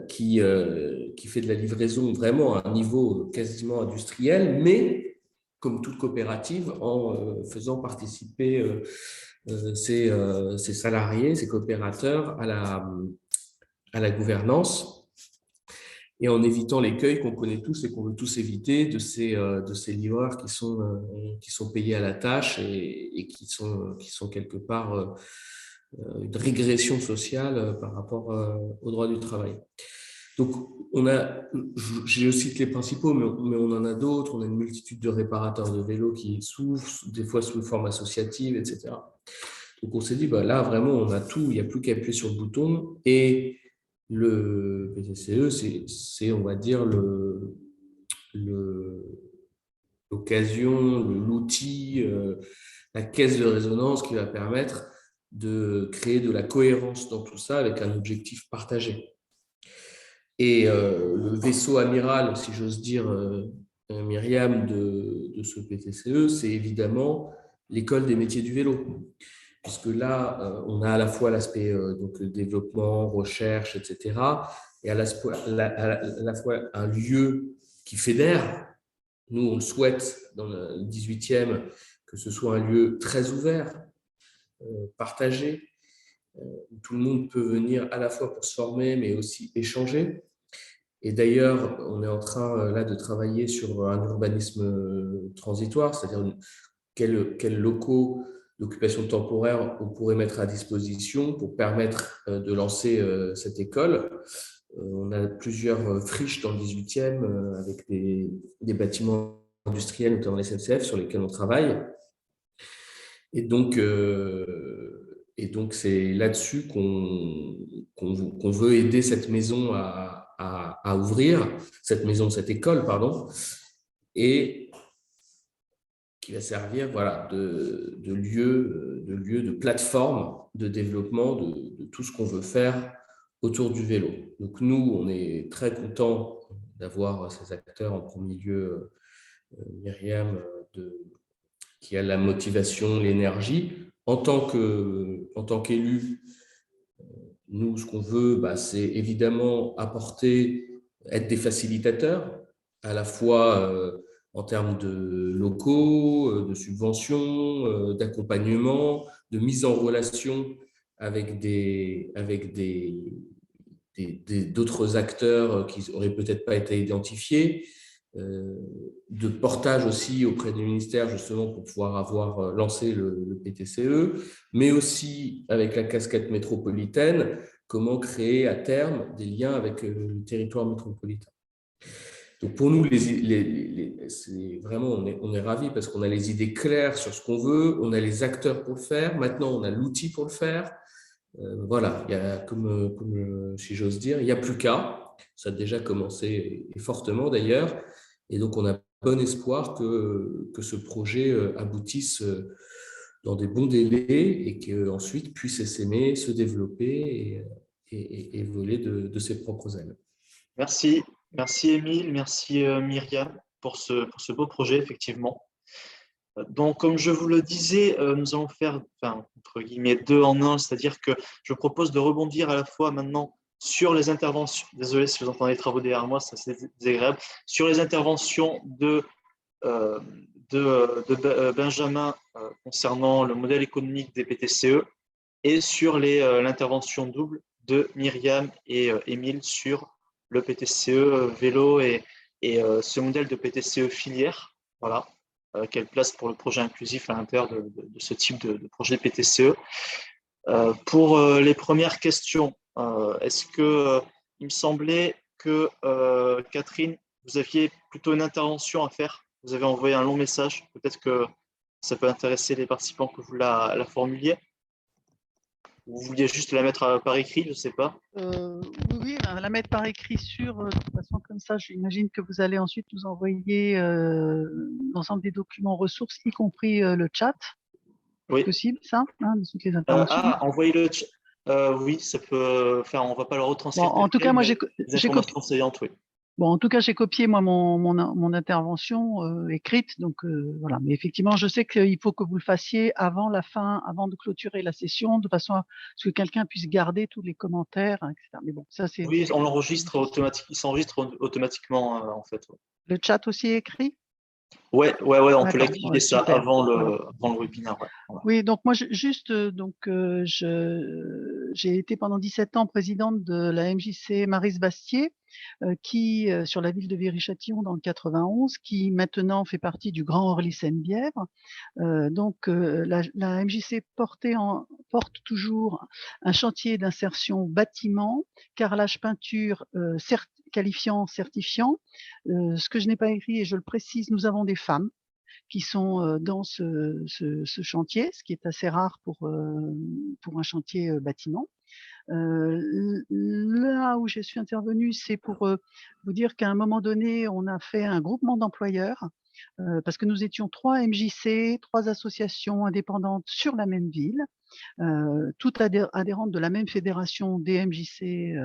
qui fait de la livraison vraiment à un niveau quasiment industriel, mais comme toute coopérative, en faisant participer ses salariés, ses coopérateurs à la gouvernance, et en évitant l'écueil qu'on connaît tous et qu'on veut tous éviter de ces livreurs qui sont payés à la tâche et qui sont quelque part une régression sociale par rapport au droit du travail. Donc, je cite les principaux, mais on en a d'autres. On a une multitude de réparateurs de vélos qui s'ouvrent, des fois sous forme associative, etc. Donc, on s'est dit, là, vraiment, on a tout, il n'y a plus qu'à appuyer sur le bouton. Et le PTCE, c'est on va dire, l'occasion, l'outil, la caisse de résonance qui va permettre de créer de la cohérence dans tout ça avec un objectif partagé. Et le vaisseau amiral, si j'ose dire, Myriam, de ce PTCE, c'est évidemment l'école des métiers du vélo. Puisque là, on a à la fois l'aspect développement, recherche, etc., et à la fois un lieu qui fédère. Nous, on le souhaite dans le 18e, que ce soit un lieu très ouvert, partagé, où tout le monde peut venir à la fois pour se former, mais aussi échanger. Et d'ailleurs, on est en train là de travailler sur un urbanisme transitoire, c'est-à-dire quels locaux d'occupation temporaire on pourrait mettre à disposition pour permettre de lancer cette école. On a plusieurs friches dans le 18e avec des bâtiments industriels, notamment la SNCF, sur lesquels on travaille. Et donc c'est là-dessus qu'on veut aider cette maison à ouvrir, cette école, pardon. et qui va servir voilà, de lieu, de plateforme de développement de tout ce qu'on veut faire autour du vélo. Donc nous, on est très contents d'avoir ces acteurs, en premier lieu Myriam, qui a la motivation, l'énergie. En tant qu'élu, nous, ce qu'on veut, c'est évidemment être des facilitateurs, à la fois en termes de locaux, de subventions, d'accompagnement, de mise en relation avec d'autres acteurs qui n'auraient peut-être pas été identifiés, de portage aussi auprès du ministère, justement, pour pouvoir avoir lancé le PTCE, mais aussi avec la casquette métropolitaine, comment créer à terme des liens avec le territoire métropolitain. Donc pour nous, c'est vraiment, on est ravis parce qu'on a les idées claires sur ce qu'on veut, on a les acteurs pour le faire, maintenant on a l'outil pour le faire. Voilà, il y a, comme si j'ose dire, il n'y a plus qu'à. Ça a déjà commencé, et fortement d'ailleurs. Et donc, on a bon espoir que ce projet aboutisse dans des bons délais et qu'ensuite puisse s'aimer, se développer et voler de ses propres ailes. Merci. Merci Émile, merci Myriam pour ce beau projet, effectivement. Donc, comme je vous le disais, nous allons faire, entre guillemets, 2 en 1, c'est-à-dire que je propose de rebondir à la fois maintenant sur les interventions, désolé si vous entendez les travaux derrière moi, ça c'est désagréable, sur les interventions de Benjamin concernant le modèle économique des PTCE et sur l'intervention double de Myriam et Émile sur le PTCE vélo et ce modèle de PTCE filière. Voilà. Quelle place pour le projet inclusif à l'intérieur de ce type de projet PTCE. Pour les premières questions, est-ce que il me semblait que Catherine, vous aviez plutôt une intervention à faire. Vous avez envoyé un long message. Peut-être que ça peut intéresser les participants que vous la formuliez. Vous vouliez juste la mettre par écrit, je ne sais pas. Oui, la mettre par écrit de toute façon comme ça, j'imagine que vous allez ensuite nous envoyer l'ensemble des documents ressources, y compris le chat. Oui. Possible, ça, de toutes les interventions. Envoyer le chat. Oui, ça peut faire, on ne va pas le retranscrire. Bon, en tout cas, moi, j'ai copié. Oui. Bon, en tout cas, j'ai copié moi mon intervention écrite, donc voilà. Mais effectivement, je sais qu'il faut que vous le fassiez avant de clôturer la session, de façon à ce que quelqu'un puisse garder tous les commentaires, etc. Mais bon, ça c'est. Oui, on l'enregistre automatiquement. Il s'enregistre automatiquement en fait. Le chat aussi est écrit. Ouais, on peut l'activer ça avant le webinaire. Ouais. Voilà. Oui, donc moi, j'ai été pendant 17 ans présidente de la MJC Maryse-Bastier, qui, sur la ville de Viry-Châtillon dans le 91, qui maintenant fait partie du Grand Orly-Seine-Bièvre. La MJC porte toujours un chantier d'insertion bâtiment, carrelage peinture, qualifiant, certifiant. Ce que je n'ai pas écrit, et je le précise, nous avons des femmes qui sont dans ce chantier, ce qui est assez rare pour un chantier bâtiment. Là où je suis intervenue, c'est pour vous dire qu'à un moment donné, on a fait un groupement d'employeurs parce que nous étions 3 MJC, 3 associations indépendantes sur la même ville, toutes adhérentes de la même fédération des MJC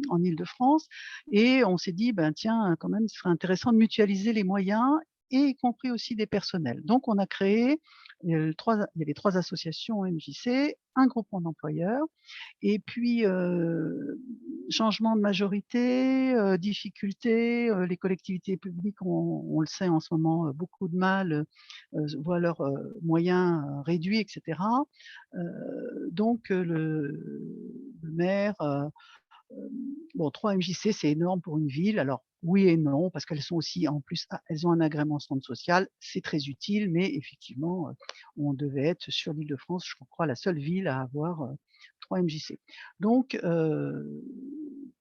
en Île-de-France. Et on s'est dit, tiens, quand même, ce serait intéressant de mutualiser les moyens et y compris aussi des personnels. Donc, on a créé, il y avait 3 associations MJC, un groupement d'employeurs, et puis changement de majorité, difficultés, les collectivités publiques, on le sait en ce moment, beaucoup de mal, voient leurs moyens réduits, etc. Donc, le maire... 3 MJC, c'est énorme pour une ville. Alors, oui et non, parce qu'elles sont aussi, en plus, elles ont un agrément centre social, c'est très utile, mais effectivement, on devait être sur l'Île-de-France, je crois, la seule ville à avoir 3 MJC. Donc,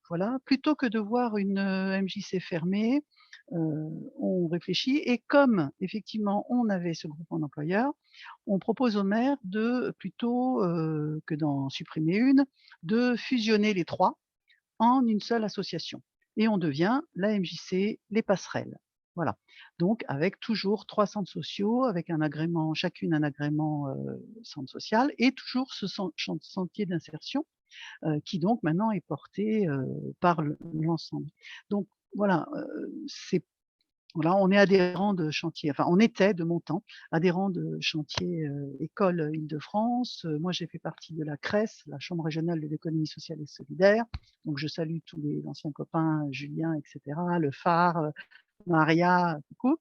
voilà, plutôt que de voir une MJC fermée, on réfléchit, et comme, effectivement, on avait ce groupement d'employeurs, on propose au maire plutôt que d'en supprimer une, de fusionner les 3 en une seule association. Et on devient la MJC Les Passerelles. Voilà. Donc, avec toujours 3 centres sociaux, avec un agrément, chacune un agrément centre social, et toujours ce sentier d'insertion qui donc maintenant est porté par l'ensemble. Donc voilà, voilà, on est adhérent de chantier, enfin on était de mon temps adhérent de chantier École Île-de-France. Moi j'ai fait partie de la CRES, la Chambre régionale de l'économie sociale et solidaire. Donc je salue tous les anciens copains, Julien, etc., le phare, Maria, coucou.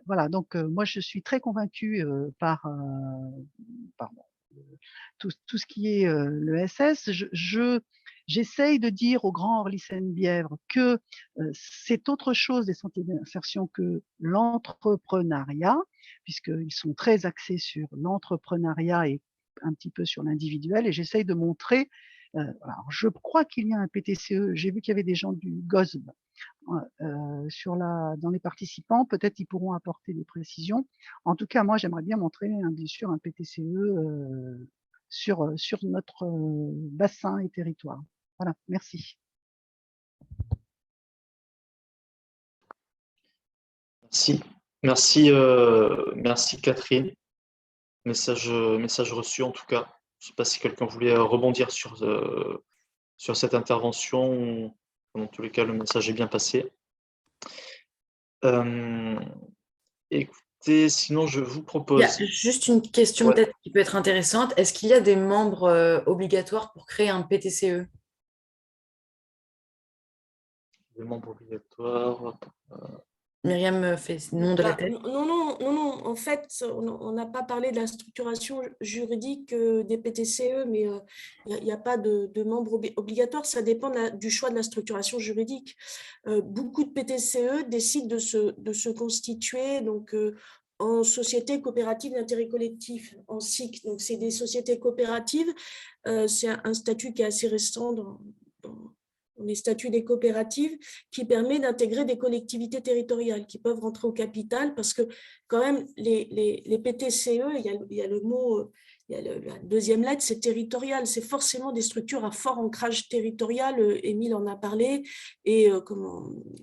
Voilà, donc moi je suis très convaincue par tout ce qui est l'ESS. J'essaye de dire au grand Orlycène Bièvre que c'est autre chose des sentiers d'insertion que l'entrepreneuriat, puisqu'ils sont très axés sur l'entrepreneuriat et un petit peu sur l'individuel, et j'essaye de montrer. Alors je crois qu'il y a un PTCE, j'ai vu qu'il y avait des gens du GOSB dans les participants, peut-être ils pourront apporter des précisions. En tout cas, moi, j'aimerais bien montrer, bien sûr, un PTCE sur notre bassin et territoire. Voilà, merci. Merci Catherine. Message reçu en tout cas. Je ne sais pas si quelqu'un voulait rebondir sur cette intervention. Dans tous les cas, le message est bien passé. Écoutez, sinon je vous propose… Il y a juste une question peut-être qui peut être intéressante. Est-ce qu'il y a des membres obligatoires pour créer un PTCE? Des membres obligatoires. Myriam fait nom de la tête. Non. En fait, on n'a pas parlé de la structuration juridique des PTCE, mais il n'y a pas de membres obligatoires. Ça dépend du choix de la structuration juridique. Beaucoup de PTCE décident de se constituer donc, en société coopérative d'intérêt collectif, en SIC. Donc, c'est des sociétés coopératives. C'est un statut qui est assez récent dans les statuts des coopératives, qui permet d'intégrer des collectivités territoriales qui peuvent rentrer au capital, parce que quand même, les PTCE, il y a le mot, la deuxième lettre, c'est territorial, c'est forcément des structures à fort ancrage territorial, Émile en a parlé, et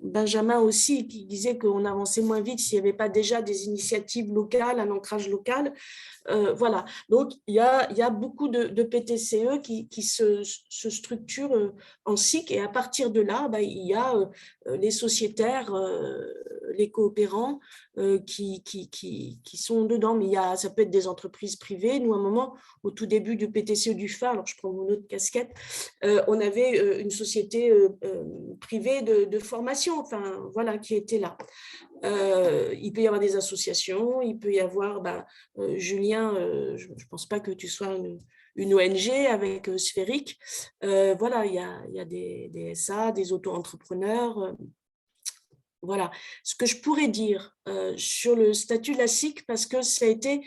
Benjamin aussi, qui disait qu'on avançait moins vite s'il n'y avait pas déjà des initiatives locales, un ancrage local. Voilà, donc il y a beaucoup de PTCE qui se structurent en SIC, et à partir de là, il y a les sociétaires, les coopérants qui sont dedans, mais ça peut être des entreprises privées. Nous, à un moment, au tout début du PTCE du phare, alors je prends mon autre casquette, on avait une société privée de formation, enfin voilà, qui était là. Il peut y avoir des associations, il peut y avoir, Julien, je ne pense pas que tu sois une ONG avec Sphérique. Voilà, il y a des SA, des auto-entrepreneurs. Voilà. Ce que je pourrais dire sur le statut de la SIC, parce que ça a été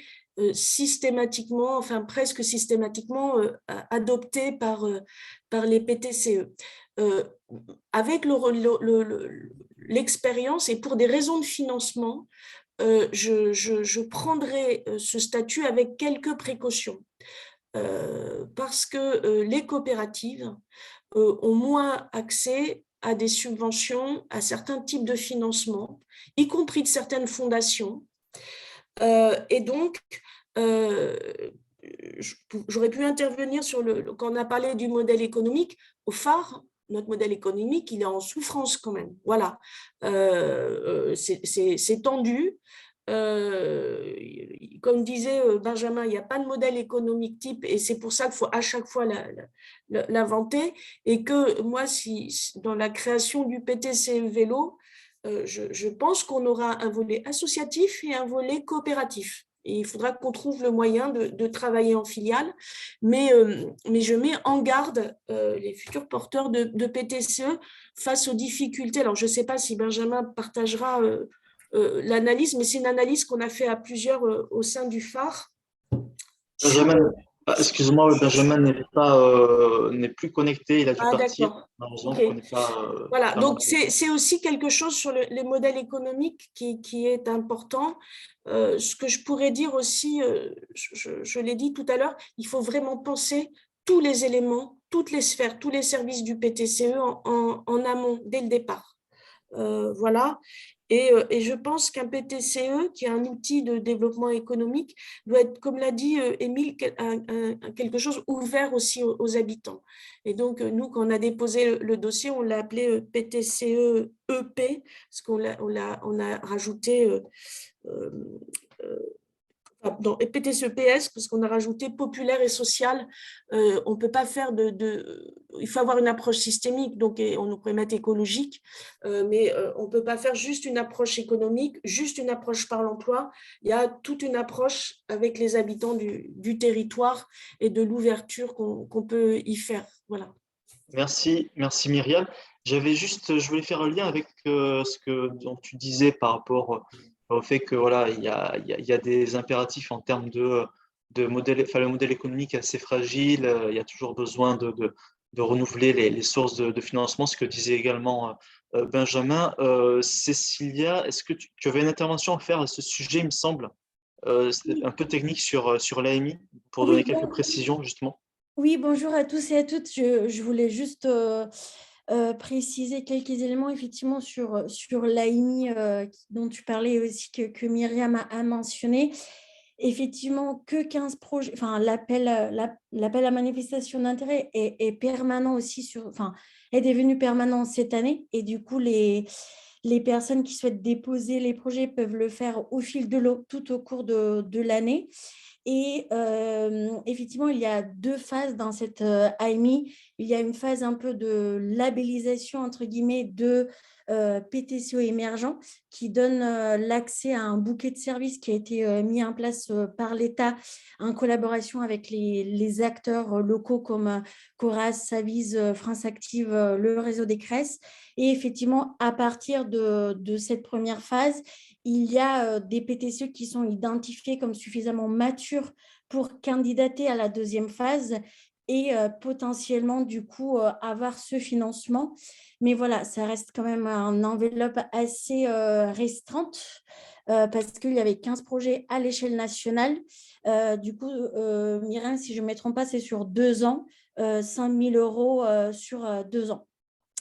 systématiquement, enfin presque systématiquement adopté par les PTCE. Avec l'expérience et pour des raisons de financement, je prendrai ce statut avec quelques précautions. Parce que les coopératives ont moins accès à des subventions, à certains types de financement, y compris de certaines fondations. Et donc, j'aurais pu intervenir sur quand on a parlé du modèle économique, au phare, notre modèle économique, il est en souffrance quand même. Voilà, c'est tendu. Comme disait Benjamin, il n'y a pas de modèle économique type, et c'est pour ça qu'il faut à chaque fois l'inventer, et que moi, dans la création du PTCE vélo, je pense qu'on aura un volet associatif et un volet coopératif. Et il faudra qu'on trouve le moyen de travailler en filiale, mais je mets en garde les futurs porteurs de PTCE face aux difficultés. Alors, je ne sais pas si Benjamin partagera l'analyse, mais c'est une analyse qu'on a fait à plusieurs au sein du phare. Excuse-moi, Benjamin n'est plus connecté, il a dû partir. Okay. Voilà, donc c'est aussi quelque chose sur les modèles économiques qui est important. Ce que je pourrais dire aussi, je l'ai dit tout à l'heure, il faut vraiment penser tous les éléments, toutes les sphères, tous les services du PTCE en amont, dès le départ. Voilà. Et je pense qu'un PTCE, qui est un outil de développement économique, doit être, comme l'a dit Émile, quelque chose ouvert aussi aux habitants. Et donc, nous, quand on a déposé le dossier, on l'a appelé PTCE-EP, parce on a rajouté dans PTCE-PS, parce qu'on a rajouté populaire et social. On peut pas faire il faut avoir une approche systémique, donc on nous pourrait mettre écologique, mais on peut pas faire juste une approche économique, juste une approche par l'emploi. Il y a toute une approche avec les habitants du territoire et de l'ouverture qu'on peut y faire. Voilà. Merci Myriam. Je voulais faire un lien avec dont tu disais par rapport au fait que voilà, il y a des impératifs en termes de modèle, enfin, le modèle économique est assez fragile, il y a toujours besoin de renouveler les sources de financement, ce que disait également Benjamin. Cécilia, est-ce que tu avais une intervention à faire à ce sujet, il me semble, c'est un peu technique sur l'AMI, pour Oui, donner quelques précisions justement. oui, bonjour à tous et à toutes. Je voulais juste préciser quelques éléments effectivement sur l'AIMI dont tu parlais aussi, que Myriam a mentionné. Effectivement, que 15 projets, enfin, l'appel à manifestation d'intérêt est permanent aussi, enfin, est devenu permanent cette année. Et du coup, les personnes qui souhaitent déposer les projets peuvent le faire au fil de l'eau tout au cours de l'année. Et effectivement, il y a deux phases dans cette AMI. Il y a une phase un peu de labellisation, entre guillemets, de PTCO émergent, qui donne l'accès à un bouquet de services qui a été mis en place par l'État en collaboration avec les acteurs locaux comme Coras, Savise, France Active, le réseau des CRES. Et effectivement, à partir de cette première phase, il y a des PTCE qui sont identifiés comme suffisamment matures pour candidater à la deuxième phase et potentiellement, du coup, avoir ce financement. Mais voilà, ça reste quand même une enveloppe assez restreinte parce qu'il y avait 15 projets à l'échelle nationale. Du coup, Myriam, si je ne me trompe pas, c'est sur 2 ans, 5 000 euros sur 2 ans.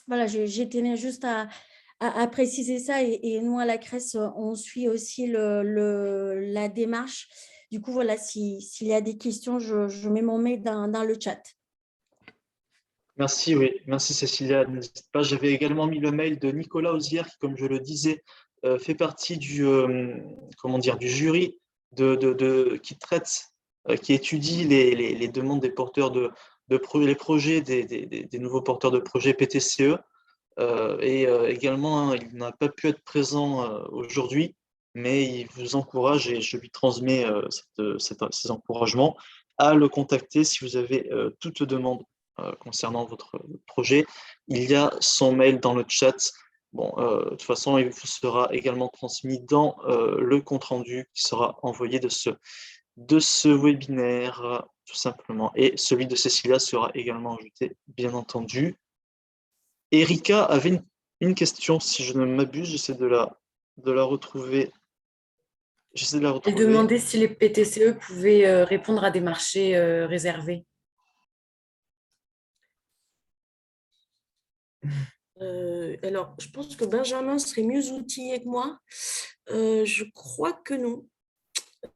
Voilà, j'ai tenu juste à préciser ça. Et nous, à la CRES, on suit aussi la démarche. Du coup, voilà, s'il y a des questions, je mets mon mail dans le chat. Merci, oui. Merci Cécilia. N'hésite pas. J'avais également mis le mail de Nicolas Ozière qui, comme je le disais, fait partie comment dire, du jury qui traite, qui étudie les demandes des porteurs les projets des nouveaux porteurs de projets PTCE. Également, hein, il n'a pas pu être présent aujourd'hui, mais il vous encourage et je lui transmets ces encouragements à le contacter si vous avez toute demande concernant votre projet. Il y a son mail dans le chat. Bon, de toute façon, il vous sera également transmis dans le compte-rendu qui sera envoyé de ce webinaire, tout simplement. Et celui de Cécilia sera également ajouté, bien entendu. Erika avait une question, si je ne m'abuse, j'essaie de la retrouver. Elle demandait si les PTCE pouvaient répondre à des marchés réservés. Alors, je pense que Benjamin serait mieux outillé que moi. Je crois que non.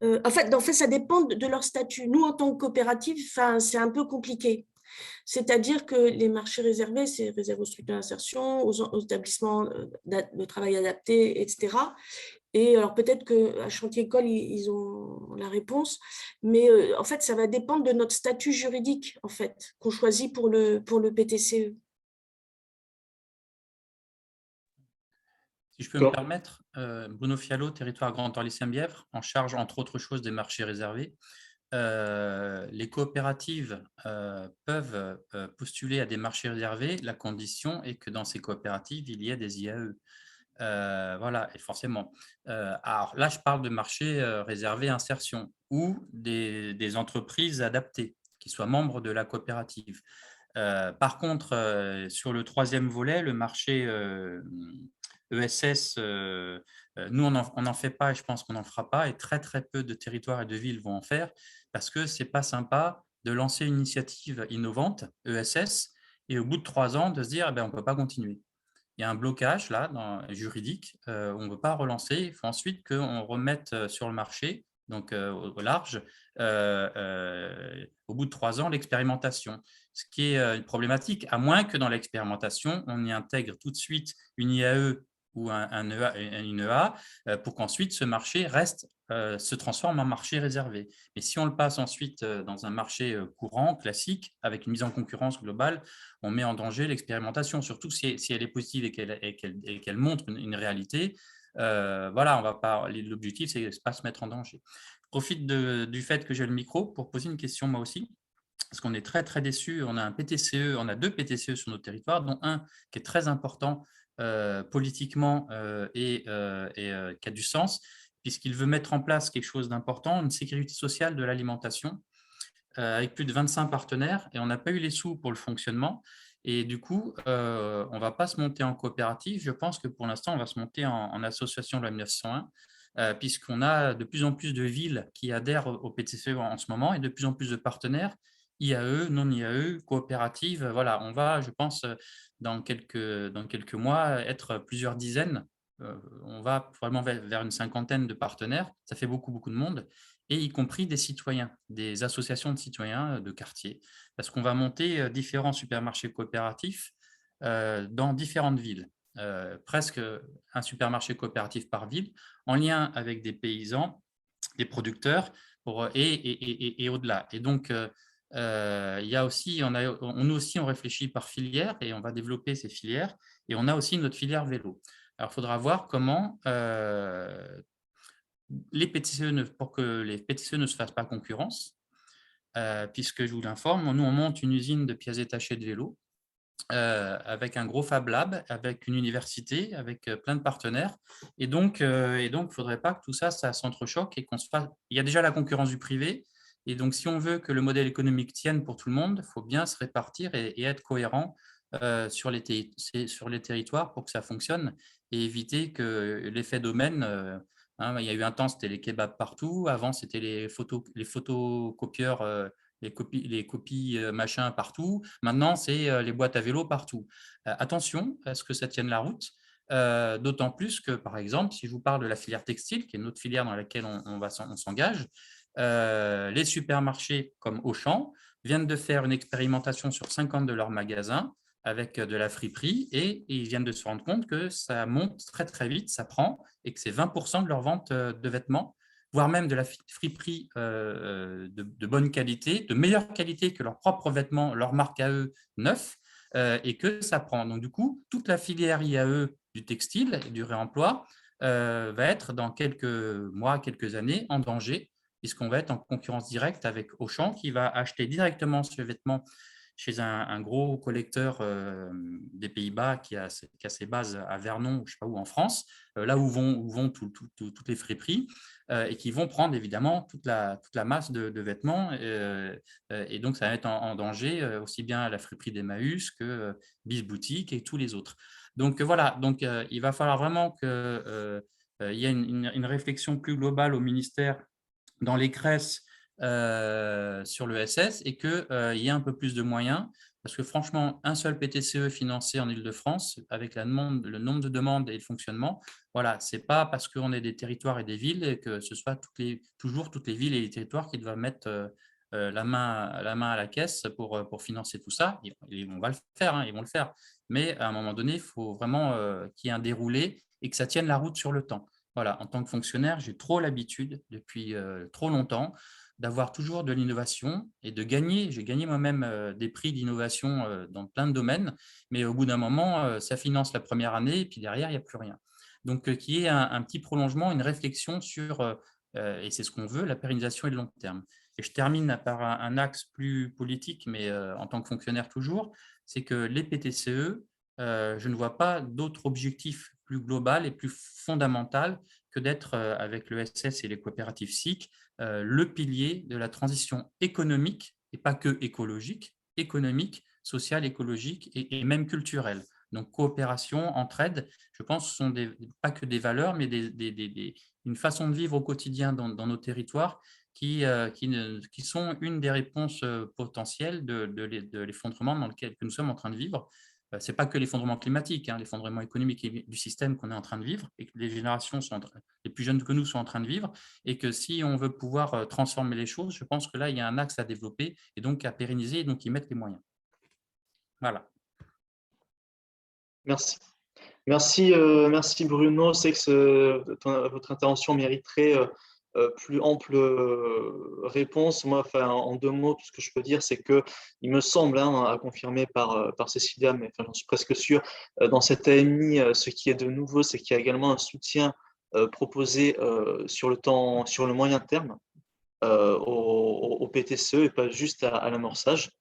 En fait, ça dépend de leur statut. Nous, en tant que coopérative, c'est un peu compliqué. C'est-à-dire que les marchés réservés, c'est réservé aux structures d'insertion, aux établissements de travail adaptés, etc. Et alors, peut-être qu'à Chantier École, ils ont la réponse, mais en fait, ça va dépendre de notre statut juridique, en fait, qu'on choisit pour le PTCE. Si je peux me permettre, Bruno Fiallo, territoire Grand Orly-Saint-Bièvre, en charge, entre autres choses, des marchés réservés. Les coopératives peuvent postuler à des marchés réservés. La condition est que dans ces coopératives, il y ait des IAE. Voilà, et forcément. Alors là, je parle de marchés réservés insertion ou des entreprises adaptées qui soient membres de la coopérative. Par contre, sur le troisième volet, le marché ESS, nous, on n'en fait pas et je pense qu'on n'en fera pas. Et très, très peu de territoires et de villes vont en faire parce que ce n'est pas sympa de lancer une initiative innovante, ESS, et au bout de 3 ans, de se dire on ne peut pas continuer. il y a un blocage là, juridique, on ne veut pas relancer. Il faut ensuite qu'on remette sur le marché, donc au large, au bout de 3 ans, l'expérimentation. Ce qui est problématique, à moins que dans l'expérimentation, on y intègre tout de suite une IAE ou une EA pour qu'ensuite ce marché se transforme en marché réservé. Mais si on le passe ensuite dans un marché courant, classique, avec une mise en concurrence globale, on met en danger l'expérimentation, surtout si elle est positive et qu'elle montre une réalité. Voilà, on va pas. L'objectif, c'est de ne pas se mettre en danger. Je profite du fait que j'ai le micro pour poser une question moi aussi, parce qu'on est très, très déçus. On a un PTCE, on a 2 PTCE sur notre territoire, dont un qui est très important politiquement et qui a du sens, puisqu'il veut mettre en place quelque chose d'important, une sécurité sociale de l'alimentation, avec plus de 25 partenaires, et on n'a pas eu les sous pour le fonctionnement. Et du coup, on ne va pas se monter en coopérative. Je pense que pour l'instant, on va se monter en association de la 1901, puisqu'on a de plus en plus de villes qui adhèrent au PTCE en ce moment et de plus en plus de partenaires, IAE, non-IAE, coopératives. Voilà, on va, je pense, dans quelques mois, être plusieurs dizaines. On va vraiment vers une cinquantaine de partenaires. Ça fait beaucoup, beaucoup de monde, et y compris des citoyens, des associations de citoyens de quartier, parce qu'on va monter différents supermarchés coopératifs dans différentes villes, presque un supermarché coopératif par ville, en lien avec des paysans, des producteurs, et au-delà. Et donc, il y a aussi, nous aussi, on réfléchit par filière et on va développer ces filières, et on a aussi notre filière vélo. Alors, il faudra voir comment pour que les PTCE ne se fassent pas concurrence, puisque je vous l'informe, nous, on monte une usine de pièces détachées de vélo avec un gros Fab Lab, avec une université, avec plein de partenaires. Et donc, il ne faudrait pas que tout ça, ça s'entrechoque et qu'on se fasse… Il y a déjà la concurrence du privé. Et donc, si on veut que le modèle économique tienne pour tout le monde, il faut bien se répartir et être cohérent sur les territoires pour que ça fonctionne, et éviter que l'effet domaine… il y a eu un temps, c'était les kebabs partout. Avant, c'était les photocopieurs, les copies machin partout. Maintenant, c'est les boîtes à vélo partout. Attention à ce que ça tienne la route. D'autant plus que, par exemple, si je vous parle de la filière textile, qui est une autre filière dans laquelle on s'engage, les supermarchés comme Auchan viennent de faire une expérimentation sur 50 de leurs magasins avec de la friperie, et ils viennent de se rendre compte que ça monte très très vite, ça prend, et que c'est 20% de leur vente de vêtements, voire même de la friperie de bonne qualité, de meilleure qualité que leurs propres vêtements, leur marque à eux neufs, et que ça prend. Donc du coup, toute la filière IAE du textile et du réemploi va être dans quelques mois, quelques années en danger, puisqu'on va être en concurrence directe avec Auchan, qui va acheter directement ce vêtement chez un gros collecteur des Pays-Bas qui a ses bases à Vernon, je ne sais pas où, en France, là où vont toutes les friperies, et qui vont prendre évidemment toute la masse de vêtements. Et donc, ça va mettre en danger aussi bien la friperie d'Emmaüs que Bis Boutique et tous les autres. Donc, voilà, donc, il va falloir vraiment qu'il y ait une réflexion plus globale au ministère dans les CRES sur le SS, et qu'il y ait un peu plus de moyens, parce que franchement, un seul PTCE financé en Île-de-France, avec le nombre de demandes et le fonctionnement, voilà, ce n'est pas parce qu'on est des territoires et des villes et que ce soit toujours toutes les villes et les territoires qui doivent mettre la main à la caisse pour financer tout ça. On va le faire, hein, ils vont le faire. Mais à un moment donné, il faut vraiment qu'il y ait un déroulé et que ça tienne la route sur le temps. Voilà, en tant que fonctionnaire, j'ai trop l'habitude depuis trop longtemps d'avoir toujours de l'innovation et de gagner. J'ai gagné moi-même des prix d'innovation dans plein de domaines, mais au bout d'un moment, ça finance la première année et puis derrière, il n'y a plus rien. Donc, qu'il y ait un petit prolongement, une réflexion sur, et c'est ce qu'on veut, la pérennisation et le long terme. Et je termine par un axe plus politique, mais en tant que fonctionnaire toujours, c'est que les PTCE, je ne vois pas d'autre objectif plus global et plus fondamental que d'être avec le SS et les coopératives SIC, le pilier de la transition économique, et pas que écologique, économique, sociale, écologique et même culturelle. Donc, coopération, entraide, je pense que ce sont pas que des valeurs, mais une façon de vivre au quotidien dans nos territoires qui sont une des réponses potentielles de l'effondrement que nous sommes en train de vivre. Ce n'est pas que l'effondrement climatique, hein, l'effondrement économique du système qu'on est en train de vivre et que les générations les plus jeunes que nous sont en train de vivre, et que si on veut pouvoir transformer les choses, je pense que là, il y a un axe à développer et donc à pérenniser et donc y mettre les moyens. Voilà. Merci. Merci Bruno. C'est que votre intervention mériterait plus ample réponse. Moi, en 2 mots, tout ce que je peux dire, c'est que il me semble, hein, à confirmer par Cécilia, mais j'en suis presque sûr, dans cette AMI, ce qui est de nouveau, c'est qu'il y a également un soutien proposé sur le moyen terme au PTCE et pas juste à l'amorçage.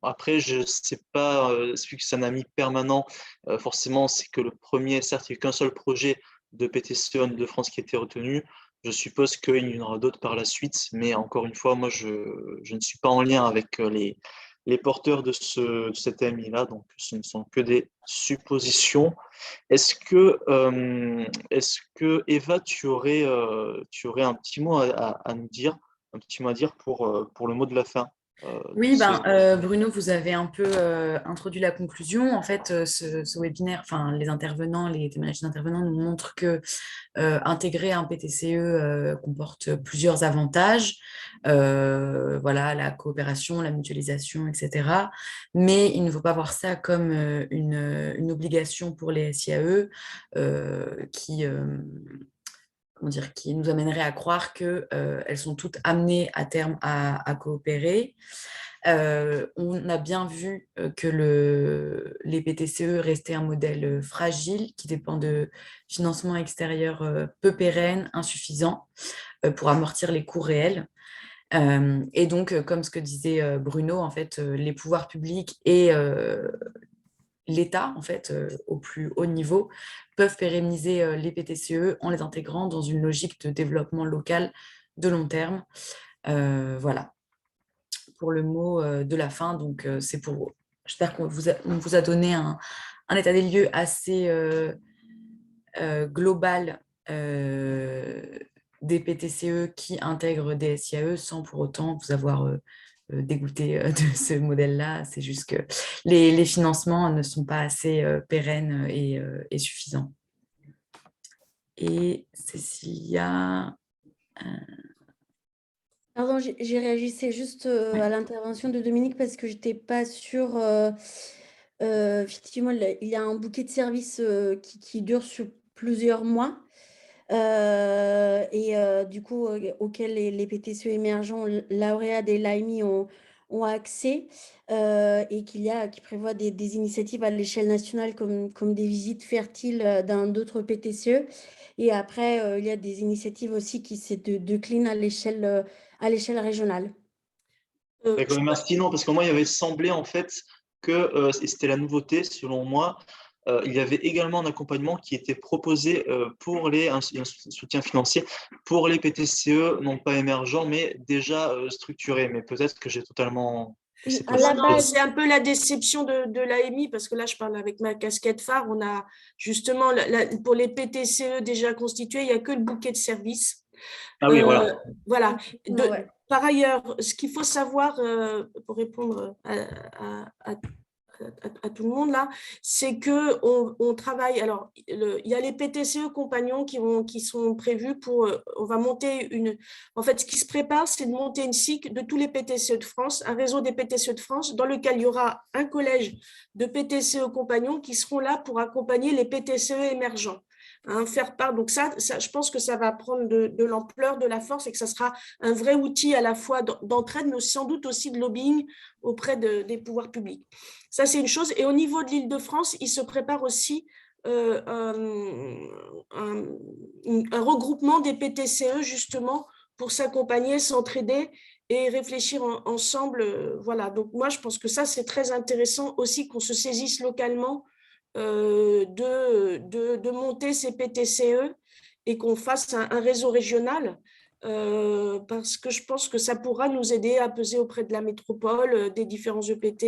Après, je ne sais pas, vu que c'est un ami permanent, forcément, c'est que le premier, certes, il n'y a eu qu'un seul projet de PTCE en Ile-de-France qui a été retenu. Je suppose qu'il y en aura d'autres par la suite, mais encore une fois, moi, je ne suis pas en lien avec les porteurs de cet AMI-là, donc ce ne sont que des suppositions. Est-ce que Eva, tu aurais un petit mot à nous dire, un petit mot à dire pour le mot de la fin? Oui, Bruno, vous avez un peu introduit la conclusion. En fait, ce webinaire, enfin, les témoignages des intervenants nous montrent que intégrer un PTCE comporte plusieurs avantages. Voilà, la coopération, la mutualisation, etc. Mais il ne faut pas voir ça comme une obligation pour les SIAE qui nous amènerait à croire qu'elles sont toutes amenées à terme à coopérer. On a bien vu que les PTCE restaient un modèle fragile qui dépend de financements extérieurs peu pérennes, insuffisants pour amortir les coûts réels. Et donc, comme ce que disait Bruno, en fait, les pouvoirs publics et l'État, en fait, au plus haut niveau, peuvent pérenniser les PTCE en les intégrant dans une logique de développement local de long terme. Voilà, pour le mot de la fin. Donc, j'espère qu'on vous a donné un état des lieux assez global des PTCE qui intègrent des SIAE sans pour autant vous avoir dégoûté de ce modèle-là. C'est juste que les financements ne sont pas assez pérennes et suffisants. Et Cécilia... Pardon, j'ai réagissé juste à l'intervention de Dominique parce que je n'étais pas sûre. Effectivement, il y a un bouquet de services qui dure sur plusieurs mois. Du coup, auquel les PTCE émergents, lauréats des LAMI ont accès et qui prévoit des initiatives à l'échelle nationale comme des visites fertiles dans d'autres PTCE. Et après, il y a des initiatives aussi qui se déclinent à l'échelle régionale. D'accord, merci. Non, parce que moi, il avait semblé en fait que, et c'était la nouveauté selon moi, il y avait également un accompagnement qui était proposé pour un soutien financier pour les PTCE, non pas émergents, mais déjà structurés. Mais peut-être que j'ai totalement... À la base, c'est un peu la déception de l'AMI, parce que là, je parle avec ma casquette phare. On a justement, pour les PTCE déjà constitués, il n'y a que le bouquet de services. Ah oui, voilà. Voilà. Par ailleurs, ce qu'il faut savoir, pour répondre à tout le monde là, c'est qu'on travaille. Alors, il y a les PTCE compagnons qui sont prévus pour. On va monter une. En fait, ce qui se prépare, c'est de monter une SIC de tous les PTCE de France, un réseau des PTCE de France, dans lequel il y aura un collège de PTCE compagnons qui seront là pour accompagner les PTCE émergents. Faire part. Donc ça, je pense que ça va prendre de l'ampleur, de la force, et que ça sera un vrai outil à la fois d'entraide, mais sans doute aussi de lobbying auprès des pouvoirs publics. Ça, c'est une chose. Et au niveau de l'Île-de-France, il se prépare aussi un regroupement des PTCE, justement, pour s'accompagner, s'entraider et réfléchir ensemble. Voilà. Donc moi, je pense que ça, c'est très intéressant aussi qu'on se saisisse localement de monter ces PTCE et qu'on fasse un réseau régional parce que je pense que ça pourra nous aider à peser auprès de la métropole, des différents EPT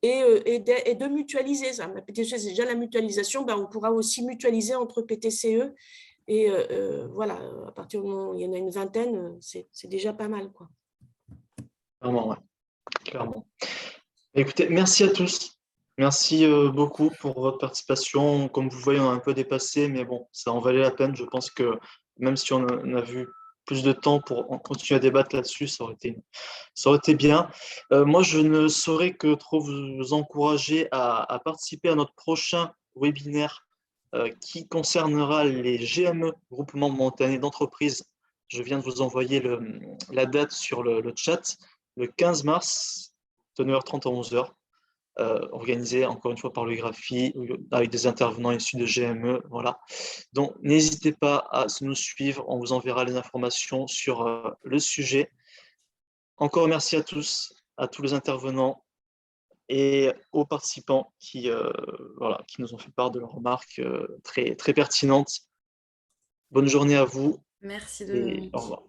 et de mutualiser ça. La PTCE, c'est déjà la mutualisation, on pourra aussi mutualiser entre PTCE et voilà, à partir du moment où il y en a une vingtaine, c'est déjà pas mal, quoi. Clairement, ouais. Clairement. Écoutez, merci à tous. Merci beaucoup pour votre participation. Comme vous voyez, on a un peu dépassé, mais bon, ça en valait la peine. Je pense que même si on a vu plus de temps pour continuer à débattre là-dessus, ça aurait été bien. Moi, je ne saurais que trop vous encourager à participer à notre prochain webinaire qui concernera les GME, groupements momentanés d'entreprises. Je viens de vous envoyer la date sur le chat, le 15 mars, de 9h30 à 11h, organisé encore une fois par le Graphi, avec des intervenants issus de GME. Voilà. Donc, n'hésitez pas à nous suivre, on vous enverra les informations sur le sujet. Encore merci à tous les intervenants et aux participants qui nous ont fait part de leurs remarques très, très pertinentes. Bonne journée à vous Merci et au revoir.